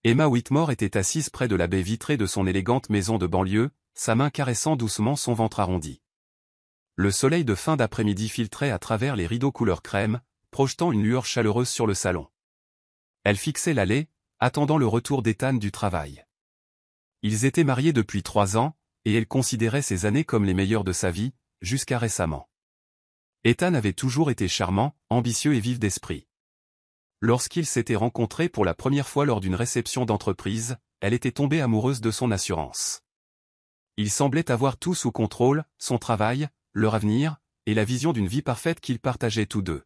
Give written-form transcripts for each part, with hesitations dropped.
Emma Whitmore était assise près de la baie vitrée de son élégante maison de banlieue, sa main caressant doucement son ventre arrondi. Le soleil de fin d'après-midi filtrait à travers les rideaux couleur crème, projetant une lueur chaleureuse sur le salon. Elle fixait l'allée, attendant le retour d'Ethan du travail. Ils étaient mariés depuis 3 ans, et elle considérait ces années comme les meilleures de sa vie, jusqu'à récemment. Ethan avait toujours été charmant, ambitieux et vif d'esprit. Lorsqu'ils s'étaient rencontrés pour la première fois lors d'une réception d'entreprise, elle était tombée amoureuse de son assurance. Il semblait avoir tout sous contrôle, son travail, leur avenir, et la vision d'une vie parfaite qu'ils partageaient tous deux.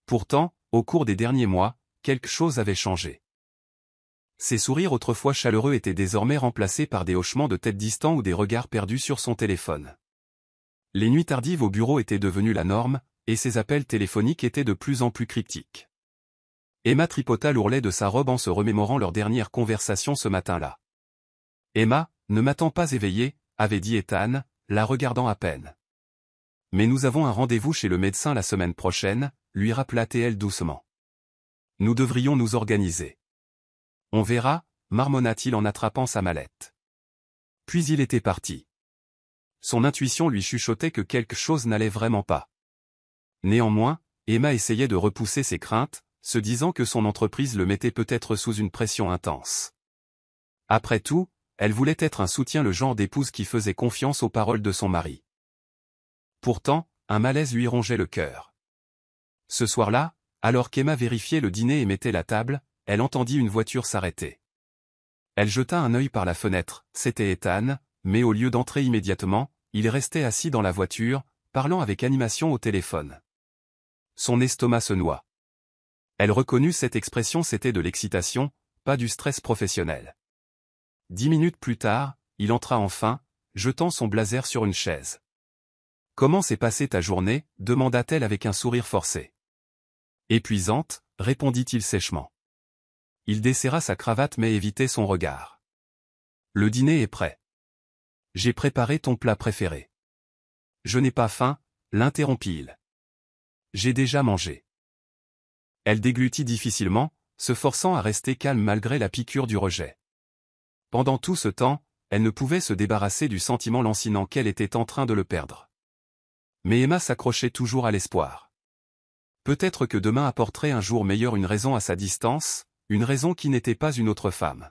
Pourtant, au cours des derniers mois, quelque chose avait changé. Ses sourires autrefois chaleureux étaient désormais remplacés par des hochements de tête distants ou des regards perdus sur son téléphone. Les nuits tardives au bureau étaient devenues la norme, et ses appels téléphoniques étaient de plus en plus cryptiques. Emma tripota l'ourlet de sa robe en se remémorant leur dernière conversation ce matin-là. « Emma, ne m'attends pas éveillée », avait dit Ethan, la regardant à peine. « Mais nous avons un rendez-vous chez le médecin la semaine prochaine », lui rappela-t-elle doucement. « Nous devrions nous organiser. »« On verra », marmonna-t-il en attrapant sa mallette. Puis il était parti. Son intuition lui chuchotait que quelque chose n'allait vraiment pas. Néanmoins, Emma essayait de repousser ses craintes, se disant que son entreprise le mettait peut-être sous une pression intense. Après tout, elle voulait être un soutien, le genre d'épouse qui faisait confiance aux paroles de son mari. Pourtant, un malaise lui rongeait le cœur. Ce soir-là, alors qu'Emma vérifiait le dîner et mettait la table, elle entendit une voiture s'arrêter. Elle jeta un œil par la fenêtre, c'était Ethan, mais au lieu d'entrer immédiatement, il restait assis dans la voiture, parlant avec animation au téléphone. Son estomac se noua. Elle reconnut cette expression, c'était de l'excitation, pas du stress professionnel. 10 minutes plus tard, il entra enfin, jetant son blazer sur une chaise. « Comment s'est passée ta journée » demanda-t-elle avec un sourire forcé. « Épuisante » répondit-il sèchement. Il desserra sa cravate mais évitait son regard. « Le dîner est prêt. J'ai préparé ton plat préféré. »« Je n'ai pas faim » l'interrompit-il. « J'ai déjà mangé. » Elle déglutit difficilement, se forçant à rester calme malgré la piqûre du rejet. Pendant tout ce temps, elle ne pouvait se débarrasser du sentiment lancinant qu'elle était en train de le perdre. Mais Emma s'accrochait toujours à l'espoir. Peut-être que demain apporterait un jour meilleur, une raison à sa distance, une raison qui n'était pas une autre femme.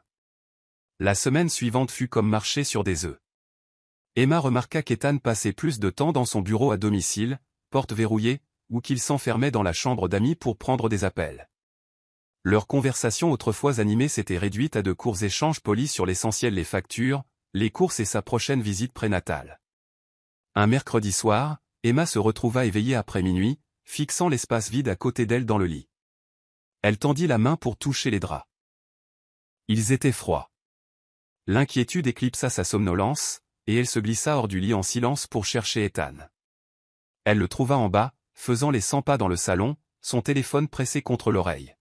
La semaine suivante fut comme marcher sur des œufs. Emma remarqua qu'Ethan passait plus de temps dans son bureau à domicile, porte verrouillée, ou qu'il s'enfermait dans la chambre d'amis pour prendre des appels. Leur conversation autrefois animée s'était réduite à de courts échanges polis sur l'essentiel, les factures, les courses et sa prochaine visite prénatale. Un mercredi soir, Emma se retrouva éveillée après minuit, fixant l'espace vide à côté d'elle dans le lit. Elle tendit la main pour toucher les draps. Ils étaient froids. L'inquiétude éclipsa sa somnolence, et elle se glissa hors du lit en silence pour chercher Ethan. Elle le trouva en bas, faisant les 100 pas dans le salon, son téléphone pressé contre l'oreille.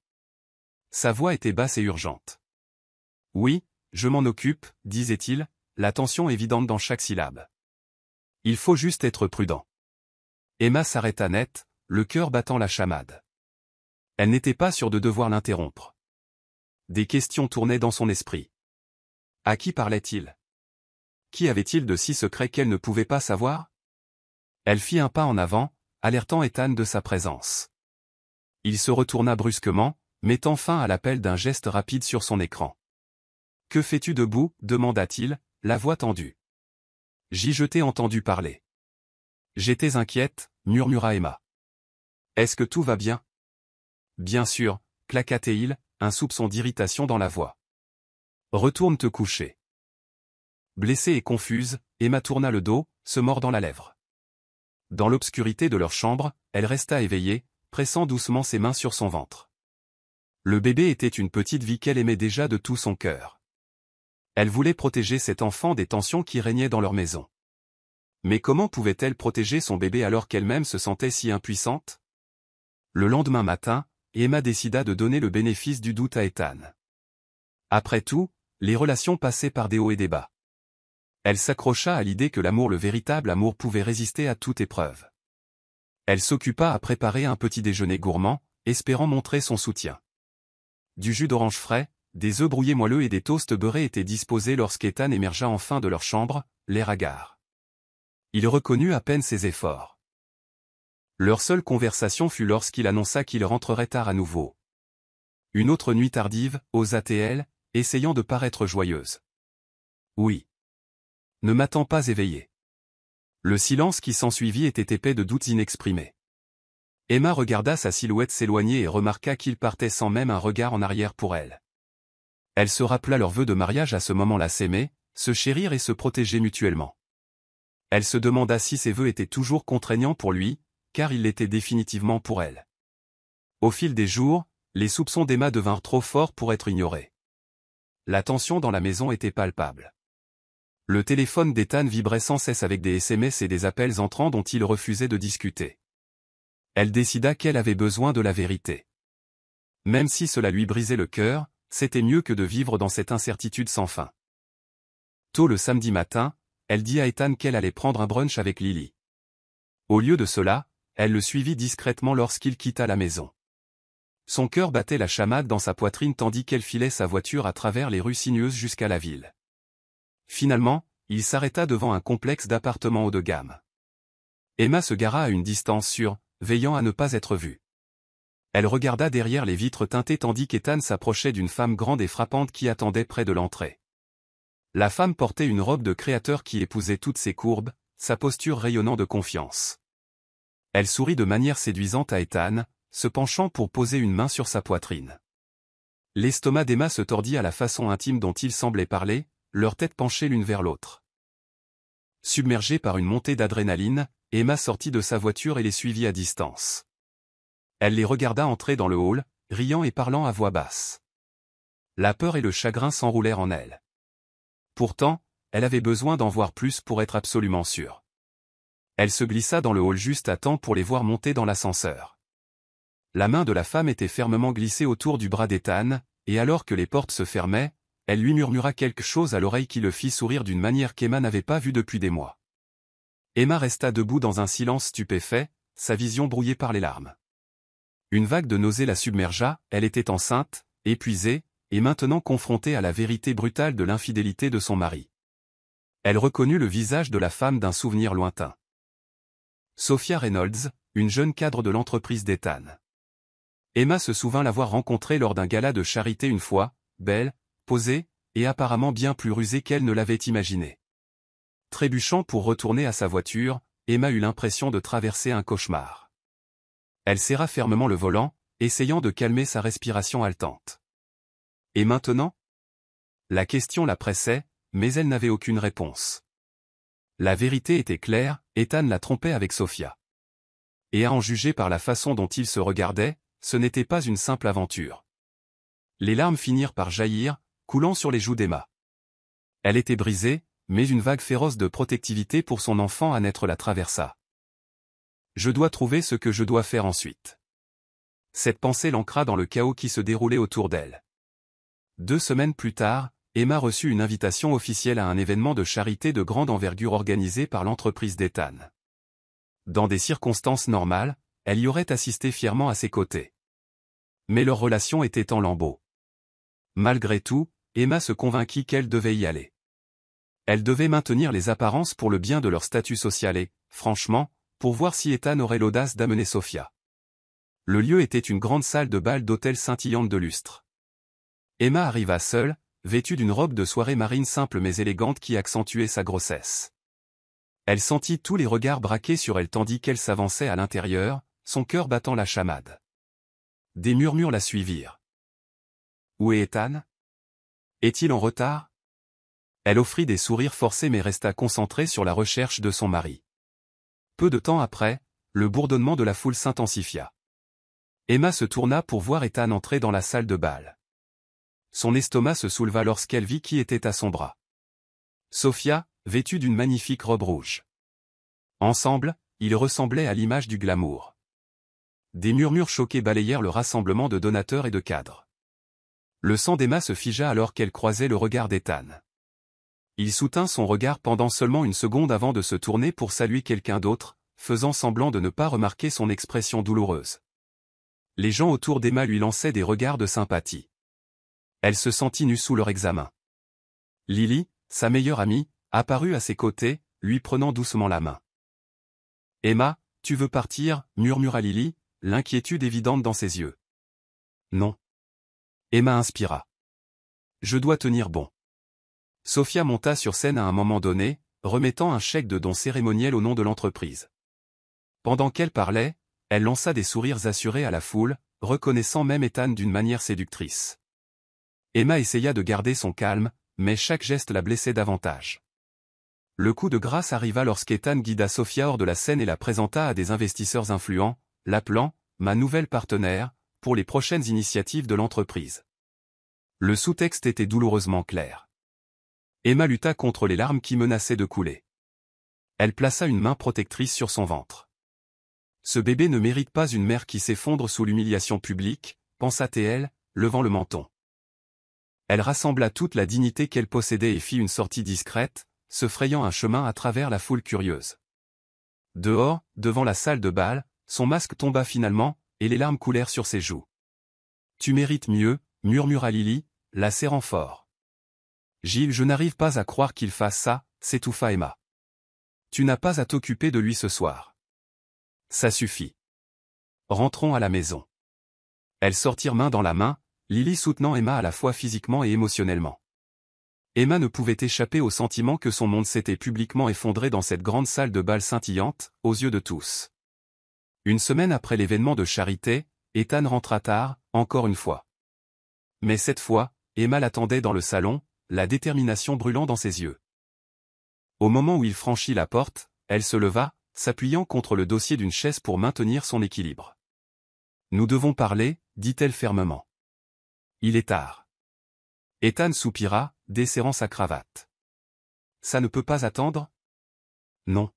Sa voix était basse et urgente. « Oui, je m'en occupe » disait-il, la tension évidente dans chaque syllabe. « Il faut juste être prudent. » Emma s'arrêta net, le cœur battant la chamade. Elle n'était pas sûre de devoir l'interrompre. Des questions tournaient dans son esprit. À qui parlait-il? Qui avait-il de si secret qu'elle ne pouvait pas savoir? Elle fit un pas en avant, alertant Ethan de sa présence. Il se retourna brusquement, mettant fin à l'appel d'un geste rapide sur son écran. « Que fais-tu debout » demanda-t-il, la voix tendue. « Je t'ai entendu parler. »« J'étais inquiète » murmura Emma. « Est-ce que tout va bien ?»« Bien sûr » claqua-t-il, un soupçon d'irritation dans la voix. « Retourne te coucher. » Blessée et confuse, Emma tourna le dos, se mordant la lèvre. Dans l'obscurité de leur chambre, elle resta éveillée, pressant doucement ses mains sur son ventre. Le bébé était une petite vie qu'elle aimait déjà de tout son cœur. Elle voulait protéger cet enfant des tensions qui régnaient dans leur maison. Mais comment pouvait-elle protéger son bébé alors qu'elle-même se sentait si impuissante? Le lendemain matin, Emma décida de donner le bénéfice du doute à Ethan. Après tout, les relations passaient par des hauts et des bas. Elle s'accrocha à l'idée que l'amour, le véritable amour, pouvait résister à toute épreuve. Elle s'occupa à préparer un petit déjeuner gourmand, espérant montrer son soutien. Du jus d'orange frais, Des œufs brouillés moelleux et des toasts beurrés étaient disposés lorsqu'Ethan émergea enfin de leur chambre, l'air hagard. Il reconnut à peine ses efforts. Leur seule conversation fut lorsqu'il annonça qu'il rentrerait tard à nouveau. Une autre nuit tardive, osa-t-elle, essayant de paraître joyeuse. Oui. Ne m'attends pas éveillé. Le silence qui s'ensuivit était épais de doutes inexprimés. Emma regarda sa silhouette s'éloigner et remarqua qu'il partait sans même un regard en arrière pour elle. Elle se rappela leurs vœux de mariage à ce moment-là, s'aimer, se chérir et se protéger mutuellement. Elle se demanda si ces vœux étaient toujours contraignants pour lui, car ils l'étaient définitivement pour elle. Au fil des jours, les soupçons d'Emma devinrent trop forts pour être ignorés. La tension dans la maison était palpable. Le téléphone d'Ethan vibrait sans cesse avec des SMS et des appels entrants dont il refusait de discuter. Elle décida qu'elle avait besoin de la vérité. Même si cela lui brisait le cœur, c'était mieux que de vivre dans cette incertitude sans fin. Tôt le samedi matin, elle dit à Ethan qu'elle allait prendre un brunch avec Lily. Au lieu de cela, elle le suivit discrètement lorsqu'il quitta la maison. Son cœur battait la chamade dans sa poitrine tandis qu'elle filait sa voiture à travers les rues sinueuses jusqu'à la ville. Finalement, il s'arrêta devant un complexe d'appartements haut de gamme. Emma se gara à une distance sûre, veillant à ne pas être vue. Elle regarda derrière les vitres teintées tandis qu'Ethan s'approchait d'une femme grande et frappante qui attendait près de l'entrée. La femme portait une robe de créateur qui épousait toutes ses courbes, sa posture rayonnant de confiance. Elle sourit de manière séduisante à Ethan, se penchant pour poser une main sur sa poitrine. L'estomac d'Emma se tordit à la façon intime dont ils semblaient parler, leurs têtes penchées l'une vers l'autre. Submergée par une montée d'adrénaline, Emma sortit de sa voiture et les suivit à distance. Elle les regarda entrer dans le hall, riant et parlant à voix basse. La peur et le chagrin s'enroulèrent en elle. Pourtant, elle avait besoin d'en voir plus pour être absolument sûre. Elle se glissa dans le hall juste à temps pour les voir monter dans l'ascenseur. La main de la femme était fermement glissée autour du bras d'Ethan, et alors que les portes se fermaient, elle lui murmura quelque chose à l'oreille qui le fit sourire d'une manière qu'Emma n'avait pas vue depuis des mois. Emma resta debout dans un silence stupéfait, sa vision brouillée par les larmes. Une vague de nausée la submergea, elle était enceinte, épuisée, et maintenant confrontée à la vérité brutale de l'infidélité de son mari. Elle reconnut le visage de la femme d'un souvenir lointain. Sophia Reynolds, une jeune cadre de l'entreprise d'Ethan. Emma se souvint l'avoir rencontrée lors d'un gala de charité une fois, belle, posée, et apparemment bien plus rusée qu'elle ne l'avait imaginé. Trébuchant pour retourner à sa voiture, Emma eut l'impression de traverser un cauchemar. Elle serra fermement le volant, essayant de calmer sa respiration haletante. Et maintenant? La question la pressait, mais elle n'avait aucune réponse. La vérité était claire, Ethan la trompait avec Sophia. Et à en juger par la façon dont ils se regardaient, ce n'était pas une simple aventure. Les larmes finirent par jaillir, coulant sur les joues d'Emma. Elle était brisée, mais une vague féroce de protectivité pour son enfant à naître la traversa. Je dois trouver ce que je dois faire ensuite. Cette pensée l'ancra dans le chaos qui se déroulait autour d'elle. 2 semaines plus tard, Emma reçut une invitation officielle à un événement de charité de grande envergure organisé par l'entreprise d'Ethan. Dans des circonstances normales, elle y aurait assisté fièrement à ses côtés. Mais leur relation était en lambeaux. Malgré tout, Emma se convainquit qu'elle devait y aller. Elle devait maintenir les apparences pour le bien de leur statut social et, franchement, pour voir si Ethan aurait l'audace d'amener Sophia. Le lieu était une grande salle de bal d'hôtel scintillante de lustre. Emma arriva seule, vêtue d'une robe de soirée marine simple mais élégante qui accentuait sa grossesse. Elle sentit tous les regards braqués sur elle tandis qu'elle s'avançait à l'intérieur, son cœur battant la chamade. Des murmures la suivirent. Où est Ethan? Est-il en retard? Elle offrit des sourires forcés mais resta concentrée sur la recherche de son mari. Peu de temps après, le bourdonnement de la foule s'intensifia. Emma se tourna pour voir Ethan entrer dans la salle de bal. Son estomac se souleva lorsqu'elle vit qui était à son bras. Sophia, vêtue d'une magnifique robe rouge. Ensemble, ils ressemblaient à l'image du glamour. Des murmures choqués balayèrent le rassemblement de donateurs et de cadres. Le sang d'Emma se figea alors qu'elle croisait le regard d'Ethan. Il soutint son regard pendant seulement une seconde avant de se tourner pour saluer quelqu'un d'autre, faisant semblant de ne pas remarquer son expression douloureuse. Les gens autour d'Emma lui lançaient des regards de sympathie. Elle se sentit nue sous leur examen. Lily, sa meilleure amie, apparut à ses côtés, lui prenant doucement la main. « Emma, tu veux partir » murmura Lily, l'inquiétude évidente dans ses yeux. « Non. » Emma inspira. « Je dois tenir bon. » Sophia monta sur scène à un moment donné, remettant un chèque de don cérémoniel au nom de l'entreprise. Pendant qu'elle parlait, elle lança des sourires assurés à la foule, reconnaissant même Ethan d'une manière séductrice. Emma essaya de garder son calme, mais chaque geste la blessait davantage. Le coup de grâce arriva lorsqu'Ethan guida Sophia hors de la scène et la présenta à des investisseurs influents, l'appelant « ma nouvelle partenaire » pour les prochaines initiatives de l'entreprise. Le sous-texte était douloureusement clair. Emma lutta contre les larmes qui menaçaient de couler. Elle plaça une main protectrice sur son ventre. Ce bébé ne mérite pas une mère qui s'effondre sous l'humiliation publique, pensa-t-elle, levant le menton. Elle rassembla toute la dignité qu'elle possédait et fit une sortie discrète, se frayant un chemin à travers la foule curieuse. Dehors, devant la salle de bal, son masque tomba finalement, et les larmes coulèrent sur ses joues. « Tu mérites mieux » murmura Lily, la serrant fort. « Gilles, je n'arrive pas à croire qu'il fasse ça » s'étouffa Emma. « Tu n'as pas à t'occuper de lui ce soir. » « Ça suffit. Rentrons à la maison. » Elles sortirent main dans la main, Lily soutenant Emma à la fois physiquement et émotionnellement. Emma ne pouvait échapper au sentiment que son monde s'était publiquement effondré dans cette grande salle de bal scintillante, aux yeux de tous. Une semaine après l'événement de charité, Ethan rentra tard, encore une fois. Mais cette fois, Emma l'attendait dans le salon, la détermination brûlant dans ses yeux. Au moment où il franchit la porte, elle se leva, s'appuyant contre le dossier d'une chaise pour maintenir son équilibre. « Nous devons parler » dit-elle fermement. « Il est tard. » Ethan soupira, desserrant sa cravate. « Ça ne peut pas attendre ?»« Non.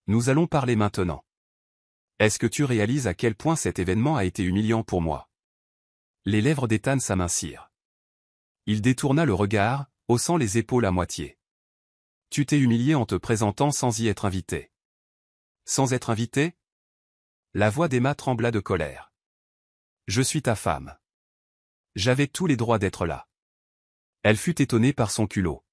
Nous allons parler maintenant. Est-ce que tu réalises à quel point cet événement a été humiliant pour moi ?» Les lèvres d'Ethan s'amincirent. Il détourna le regard, haussant les épaules à moitié. « Tu t'es humilié en te présentant sans y être invité. » Sans être invité ? La voix d'Emma trembla de colère. « Je suis ta femme. J'avais tous les droits d'être là. » Elle fut étonnée par son culot.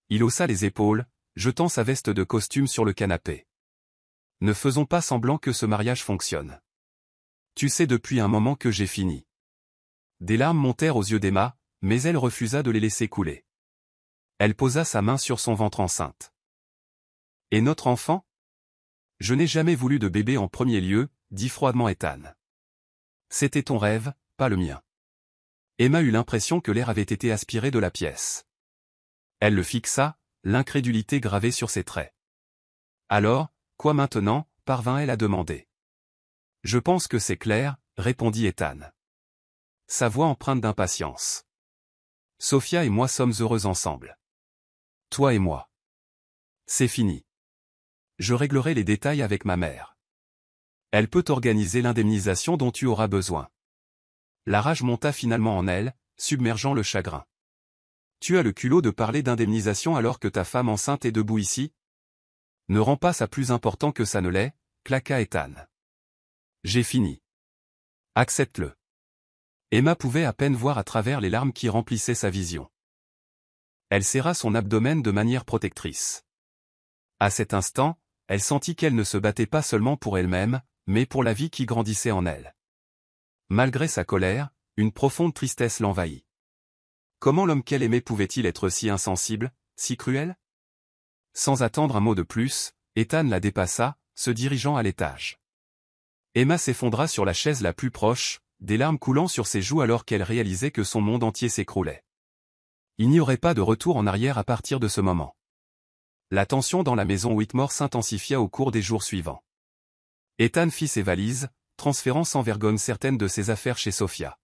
Il haussa les épaules, jetant sa veste de costume sur le canapé. « Ne faisons pas semblant que ce mariage fonctionne. Tu sais depuis un moment que j'ai fini. » Des larmes montèrent aux yeux d'Emma, mais elle refusa de les laisser couler. Elle posa sa main sur son ventre enceinte. « Et notre enfant ? » « Je n'ai jamais voulu de bébé en premier lieu, » dit froidement Ethan. « C'était ton rêve, pas le mien. » Emma eut l'impression que l'air avait été aspiré de la pièce. Elle le fixa, l'incrédulité gravée sur ses traits. « Alors, quoi maintenant ?» parvint-elle à demander. « Je pense que c'est clair, » répondit Ethan. Sa voix empreinte d'impatience. « Sophia et moi sommes heureux ensemble. Toi et moi. C'est fini. Je réglerai les détails avec ma mère. Elle peut organiser l'indemnisation dont tu auras besoin. » La rage monta finalement en elle, submergeant le chagrin. « Tu as le culot de parler d'indemnisation alors que ta femme enceinte est debout ici ? Ne rends pas ça plus important que ça ne l'est, » claqua Ethan. « J'ai fini. Accepte-le. » Emma pouvait à peine voir à travers les larmes qui remplissaient sa vision. Elle serra son abdomen de manière protectrice. À cet instant, elle sentit qu'elle ne se battait pas seulement pour elle-même, mais pour la vie qui grandissait en elle. Malgré sa colère, une profonde tristesse l'envahit. Comment l'homme qu'elle aimait pouvait-il être si insensible, si cruel ? Sans attendre un mot de plus, Ethan la dépassa, se dirigeant à l'étage. Emma s'effondra sur la chaise la plus proche, des larmes coulant sur ses joues alors qu'elle réalisait que son monde entier s'écroulait. Il n'y aurait pas de retour en arrière à partir de ce moment. La tension dans la maison Whitmore s'intensifia au cours des jours suivants. Ethan fit ses valises, transférant sans vergogne certaines de ses affaires chez Sophia.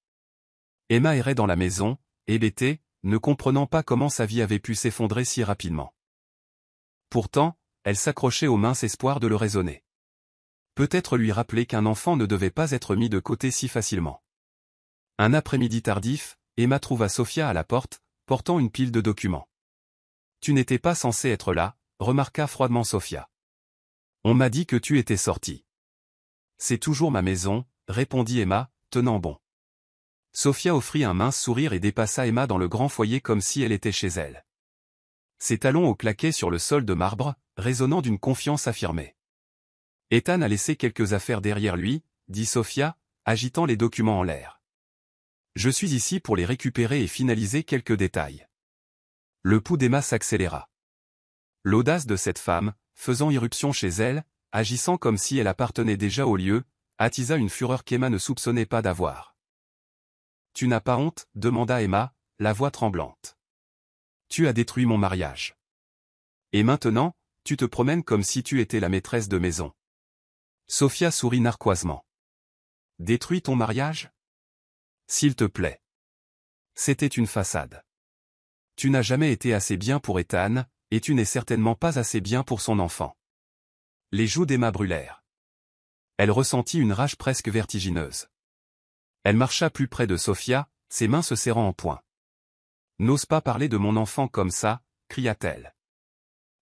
Emma errait dans la maison, hébétée, ne comprenant pas comment sa vie avait pu s'effondrer si rapidement. Pourtant, elle s'accrochait au mince espoir de le raisonner. Peut-être lui rappeler qu'un enfant ne devait pas être mis de côté si facilement. Un après-midi tardif, Emma trouva Sophia à la porte, portant une pile de documents. « Tu n'étais pas censé être là », remarqua froidement Sophia. « On m'a dit que tu étais sortie. »« C'est toujours ma maison, » répondit Emma, tenant bon. Sofia offrit un mince sourire et dépassa Emma dans le grand foyer comme si elle était chez elle. Ses talons au claquet sur le sol de marbre, résonnant d'une confiance affirmée. Ethan a laissé quelques affaires derrière lui, dit Sofia, agitant les documents en l'air. Je suis ici pour les récupérer et finaliser quelques détails. Le pouls d'Emma s'accéléra. L'audace de cette femme, faisant irruption chez elle, agissant comme si elle appartenait déjà au lieu, attisa une fureur qu'Emma ne soupçonnait pas d'avoir. « Tu n'as pas honte ?» demanda Emma, la voix tremblante. « Tu as détruit mon mariage. Et maintenant, tu te promènes comme si tu étais la maîtresse de maison. » Sofia sourit narquoisement. « Détruis ton mariage ? S'il te plaît. C'était une façade. Tu n'as jamais été assez bien pour Ethan, et tu n'es certainement pas assez bien pour son enfant. » Les joues d'Emma brûlèrent. Elle ressentit une rage presque vertigineuse. Elle marcha plus près de Sofia, ses mains se serrant en poing. « N'ose pas parler de mon enfant comme ça » cria-t-elle.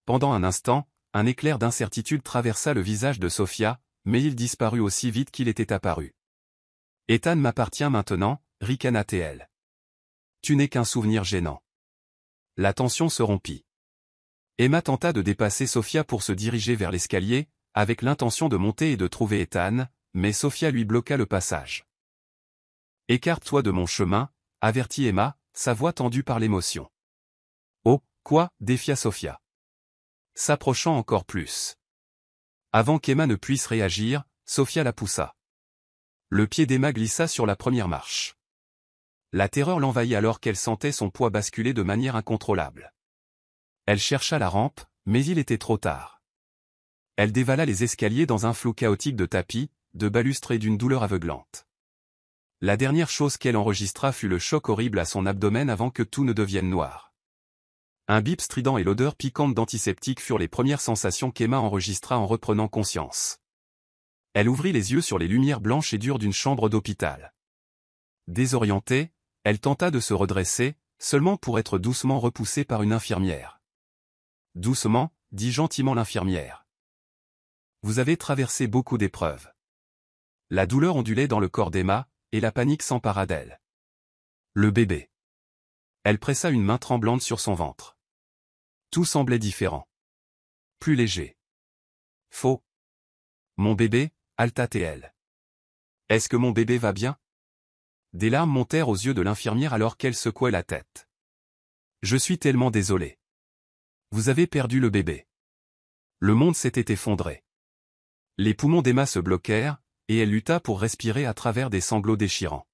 Pendant un instant, un éclair d'incertitude traversa le visage de Sofia, mais il disparut aussi vite qu'il était apparu. « Ethan m'appartient maintenant » ricana-t-elle. « Tu n'es qu'un souvenir gênant. » La tension se rompit. Emma tenta de dépasser Sofia pour se diriger vers l'escalier, avec l'intention de monter et de trouver Ethan, mais Sofia lui bloqua le passage. « Écarte-toi de mon chemin » avertit Emma, sa voix tendue par l'émotion. « Oh, quoi » défia Sofia. S'approchant encore plus. Avant qu'Emma ne puisse réagir, Sofia la poussa. Le pied d'Emma glissa sur la première marche. La terreur l'envahit alors qu'elle sentait son poids basculer de manière incontrôlable. Elle chercha la rampe, mais il était trop tard. Elle dévala les escaliers dans un flot chaotique de tapis, de balustres et d'une douleur aveuglante. La dernière chose qu'elle enregistra fut le choc horrible à son abdomen avant que tout ne devienne noir. Un bip strident et l'odeur piquante d'antiseptique furent les premières sensations qu'Emma enregistra en reprenant conscience. Elle ouvrit les yeux sur les lumières blanches et dures d'une chambre d'hôpital. Désorientée, elle tenta de se redresser, seulement pour être doucement repoussée par une infirmière. « Doucement » dit gentiment l'infirmière. « Vous avez traversé beaucoup d'épreuves. » La douleur ondulait dans le corps d'Emma, et la panique s'empara d'elle. Le bébé. Elle pressa une main tremblante sur son ventre. Tout semblait différent. Plus léger. Faux. « Mon bébé » halta-t-elle. « Est-ce que mon bébé va bien ?» Des larmes montèrent aux yeux de l'infirmière alors qu'elle secouait la tête. « Je suis tellement désolée. Vous avez perdu le bébé. » Le monde s'était effondré. Les poumons d'Emma se bloquèrent, et elle lutta pour respirer à travers des sanglots déchirants.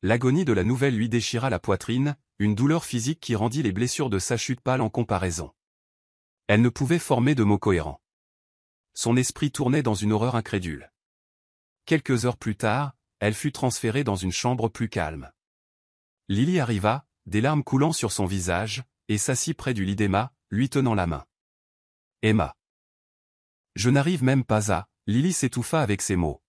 L'agonie de la nouvelle lui déchira la poitrine, une douleur physique qui rendit les blessures de sa chute pâle en comparaison. Elle ne pouvait former de mots cohérents. Son esprit tournait dans une horreur incrédule. Quelques heures plus tard, elle fut transférée dans une chambre plus calme. Lily arriva, des larmes coulant sur son visage, et s'assit près du lit d'Emma, lui tenant la main. « Emma. » « Je n'arrive même pas à... » Lily s'étouffa avec ces mots.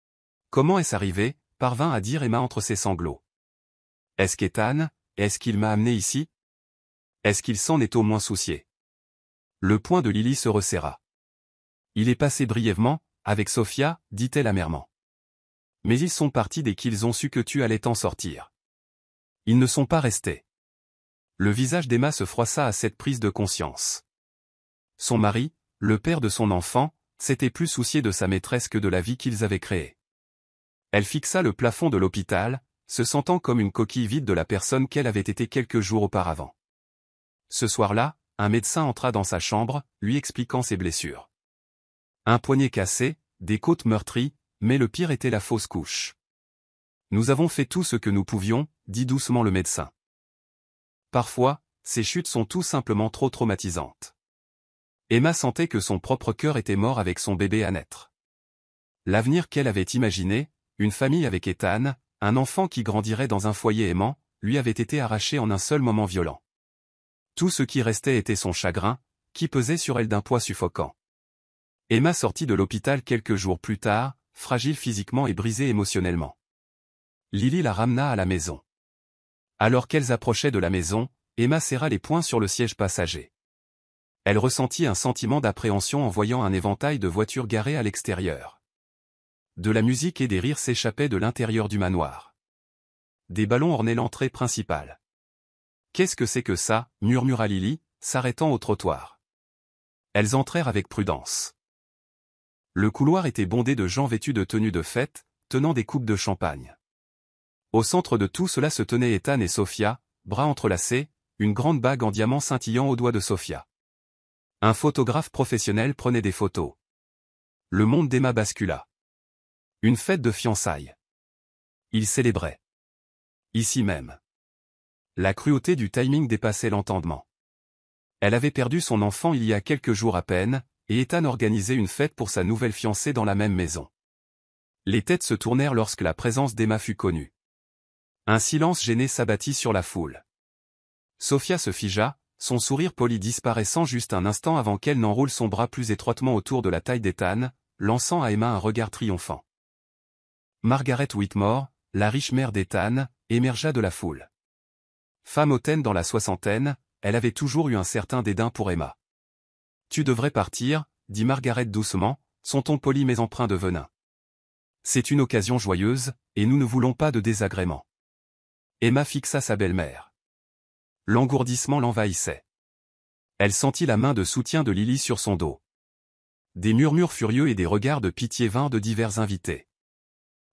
« Comment est-ce arrivé ?» parvint à dire Emma entre ses sanglots. « Est-ce qu'Ethan, est-ce qu'il m'a amené ici? Est-ce qu'il s'en est au moins soucié ?» Le poing de Lily se resserra. « Il est passé brièvement, avec Sofia, dit-elle amèrement. Mais ils sont partis dès qu'ils ont su que tu allais t'en sortir. Ils ne sont pas restés. » Le visage d'Emma se froissa à cette prise de conscience. Son mari, le père de son enfant, s'était plus soucié de sa maîtresse que de la vie qu'ils avaient créée. Elle fixa le plafond de l'hôpital, se sentant comme une coquille vide de la personne qu'elle avait été quelques jours auparavant. Ce soir-là, un médecin entra dans sa chambre, lui expliquant ses blessures. Un poignet cassé, des côtes meurtries, mais le pire était la fausse couche. « Nous avons fait tout ce que nous pouvions » dit doucement le médecin. Parfois, ces chutes sont tout simplement trop traumatisantes. Emma sentait que son propre cœur était mort avec son bébé à naître. L'avenir qu'elle avait imaginé, une famille avec Ethan, un enfant qui grandirait dans un foyer aimant, lui avait été arraché en un seul moment violent. Tout ce qui restait était son chagrin, qui pesait sur elle d'un poids suffocant. Emma sortit de l'hôpital quelques jours plus tard, fragile physiquement et brisée émotionnellement. Lily la ramena à la maison. Alors qu'elles approchaient de la maison, Emma serra les poings sur le siège passager. Elle ressentit un sentiment d'appréhension en voyant un éventail de voitures garées à l'extérieur. De la musique et des rires s'échappaient de l'intérieur du manoir. des ballons ornaient l'entrée principale. « Qu'est-ce que c'est que ça » murmura Lily, s'arrêtant au trottoir. Elles entrèrent avec prudence. Le couloir était bondé de gens vêtus de tenues de fête, tenant des coupes de champagne. Au centre de tout cela se tenaient Ethan et Sophia, bras entrelacés, une grande bague en diamant scintillant au doigt de Sophia. Un photographe professionnel prenait des photos. Le monde d'Emma bascula. Une fête de fiançailles. Ils célébraient. Ici même. La cruauté du timing dépassait l'entendement. Elle avait perdu son enfant il y a quelques jours à peine, et Ethan organisait une fête pour sa nouvelle fiancée dans la même maison. Les têtes se tournèrent lorsque la présence d'Emma fut connue. Un silence gêné s'abattit sur la foule. Sophia se figea, son sourire poli disparaissant juste un instant avant qu'elle n'enroule son bras plus étroitement autour de la taille d'Ethan, lançant à Emma un regard triomphant. Margaret Whitmore, la riche mère d'Ethan, émergea de la foule. Femme hautaine dans la soixantaine, elle avait toujours eu un certain dédain pour Emma. « Tu devrais partir » dit Margaret doucement, son ton poli mais empreint de venin. « C'est une occasion joyeuse, et nous ne voulons pas de désagréments. » Emma fixa sa belle-mère. L'engourdissement l'envahissait. Elle sentit la main de soutien de Lily sur son dos. Des murmures furieux et des regards de pitié vinrent de divers invités.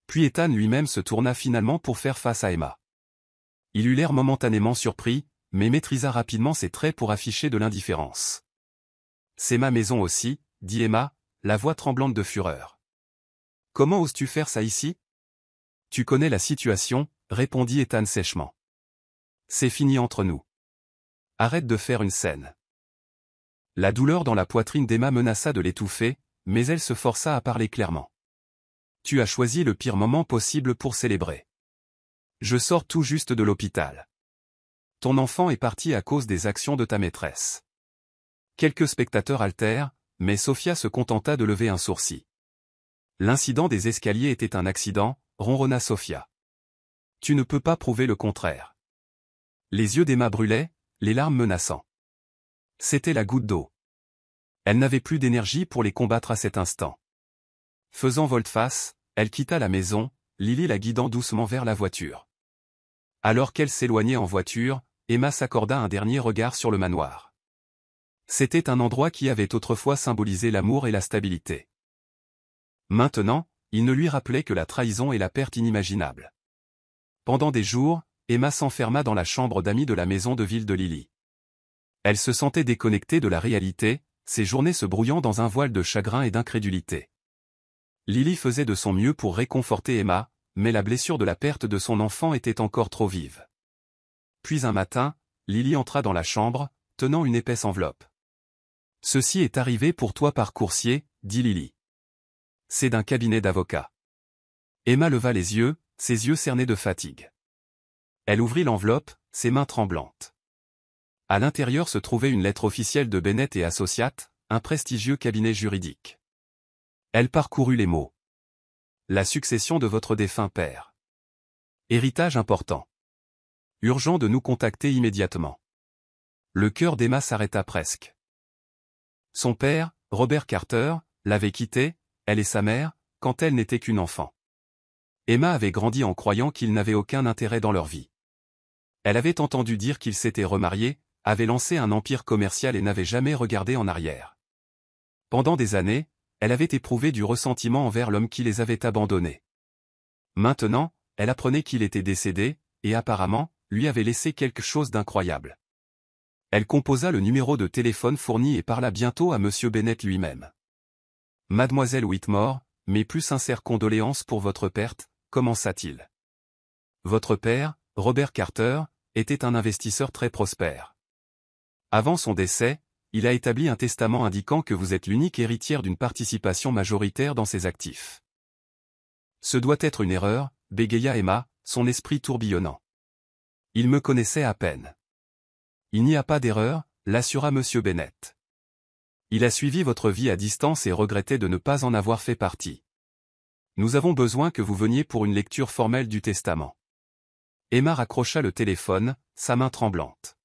Puis Ethan lui-même se tourna finalement pour faire face à Emma. Il eut l'air momentanément surpris, mais maîtrisa rapidement ses traits pour afficher de l'indifférence. « C'est ma maison aussi, » dit Emma, la voix tremblante de fureur. « Comment oses-tu faire ça ici ? » « Tu connais la situation, » répondit Ethan sèchement. « C'est fini entre nous. Arrête de faire une scène. » La douleur dans la poitrine d'Emma menaça de l'étouffer, mais elle se força à parler clairement. « Tu as choisi le pire moment possible pour célébrer. Je sors tout juste de l'hôpital. Ton enfant est parti à cause des actions de ta maîtresse. » Quelques spectateurs altèrent, mais Sophia se contenta de lever un sourcil. « L'incident des escaliers était un accident » ronronna Sophia. « Tu ne peux pas prouver le contraire. » Les yeux d'Emma brûlaient, les larmes menaçant. C'était la goutte d'eau. Elle n'avait plus d'énergie pour les combattre à cet instant. Faisant volte-face, elle quitta la maison, Lily la guidant doucement vers la voiture. Alors qu'elle s'éloignait en voiture, Emma s'accorda un dernier regard sur le manoir. C'était un endroit qui avait autrefois symbolisé l'amour et la stabilité. Maintenant, il ne lui rappelait que la trahison et la perte inimaginable. Pendant des jours, Emma s'enferma dans la chambre d'amis de la maison de ville de Lily. Elle se sentait déconnectée de la réalité, ses journées se brouillant dans un voile de chagrin et d'incrédulité. Lily faisait de son mieux pour réconforter Emma, mais la blessure de la perte de son enfant était encore trop vive. Puis un matin, Lily entra dans la chambre, tenant une épaisse enveloppe. « Ceci est arrivé pour toi par coursier, » dit Lily. « C'est d'un cabinet d'avocats. » Emma leva les yeux, ses yeux cernés de fatigue. Elle ouvrit l'enveloppe, ses mains tremblantes. À l'intérieur se trouvait une lettre officielle de Bennett et Associates, un prestigieux cabinet juridique. Elle parcourut les mots. « La succession de votre défunt père. Héritage important. Urgent de nous contacter immédiatement. » Le cœur d'Emma s'arrêta presque. Son père, Robert Carter, l'avait quittée, elle et sa mère, quand elle n'était qu'une enfant. Emma avait grandi en croyant qu'il n'avait aucun intérêt dans leur vie. Elle avait entendu dire qu'ils s'étaient remariés, avaient lancé un empire commercial et n'avaient jamais regardé en arrière. Pendant des années, elle avait éprouvé du ressentiment envers l'homme qui les avait abandonnés. Maintenant, elle apprenait qu'il était décédé, et apparemment, lui avait laissé quelque chose d'incroyable. Elle composa le numéro de téléphone fourni et parla bientôt à M. Bennett lui-même. « Mademoiselle Whitmore, mes plus sincères condoléances pour votre perte, » commença-t-il. « Votre père, Robert Carter, était un investisseur très prospère. Avant son décès, il a établi un testament indiquant que vous êtes l'unique héritière d'une participation majoritaire dans ses actifs. » « Ce doit être une erreur, » bégaya Emma, son esprit tourbillonnant. « Il me connaissait à peine. »« Il n'y a pas d'erreur, » l'assura M. Bennett. « Il a suivi votre vie à distance et regrettait de ne pas en avoir fait partie. Nous avons besoin que vous veniez pour une lecture formelle du testament. » Emma raccrocha le téléphone, sa main tremblante.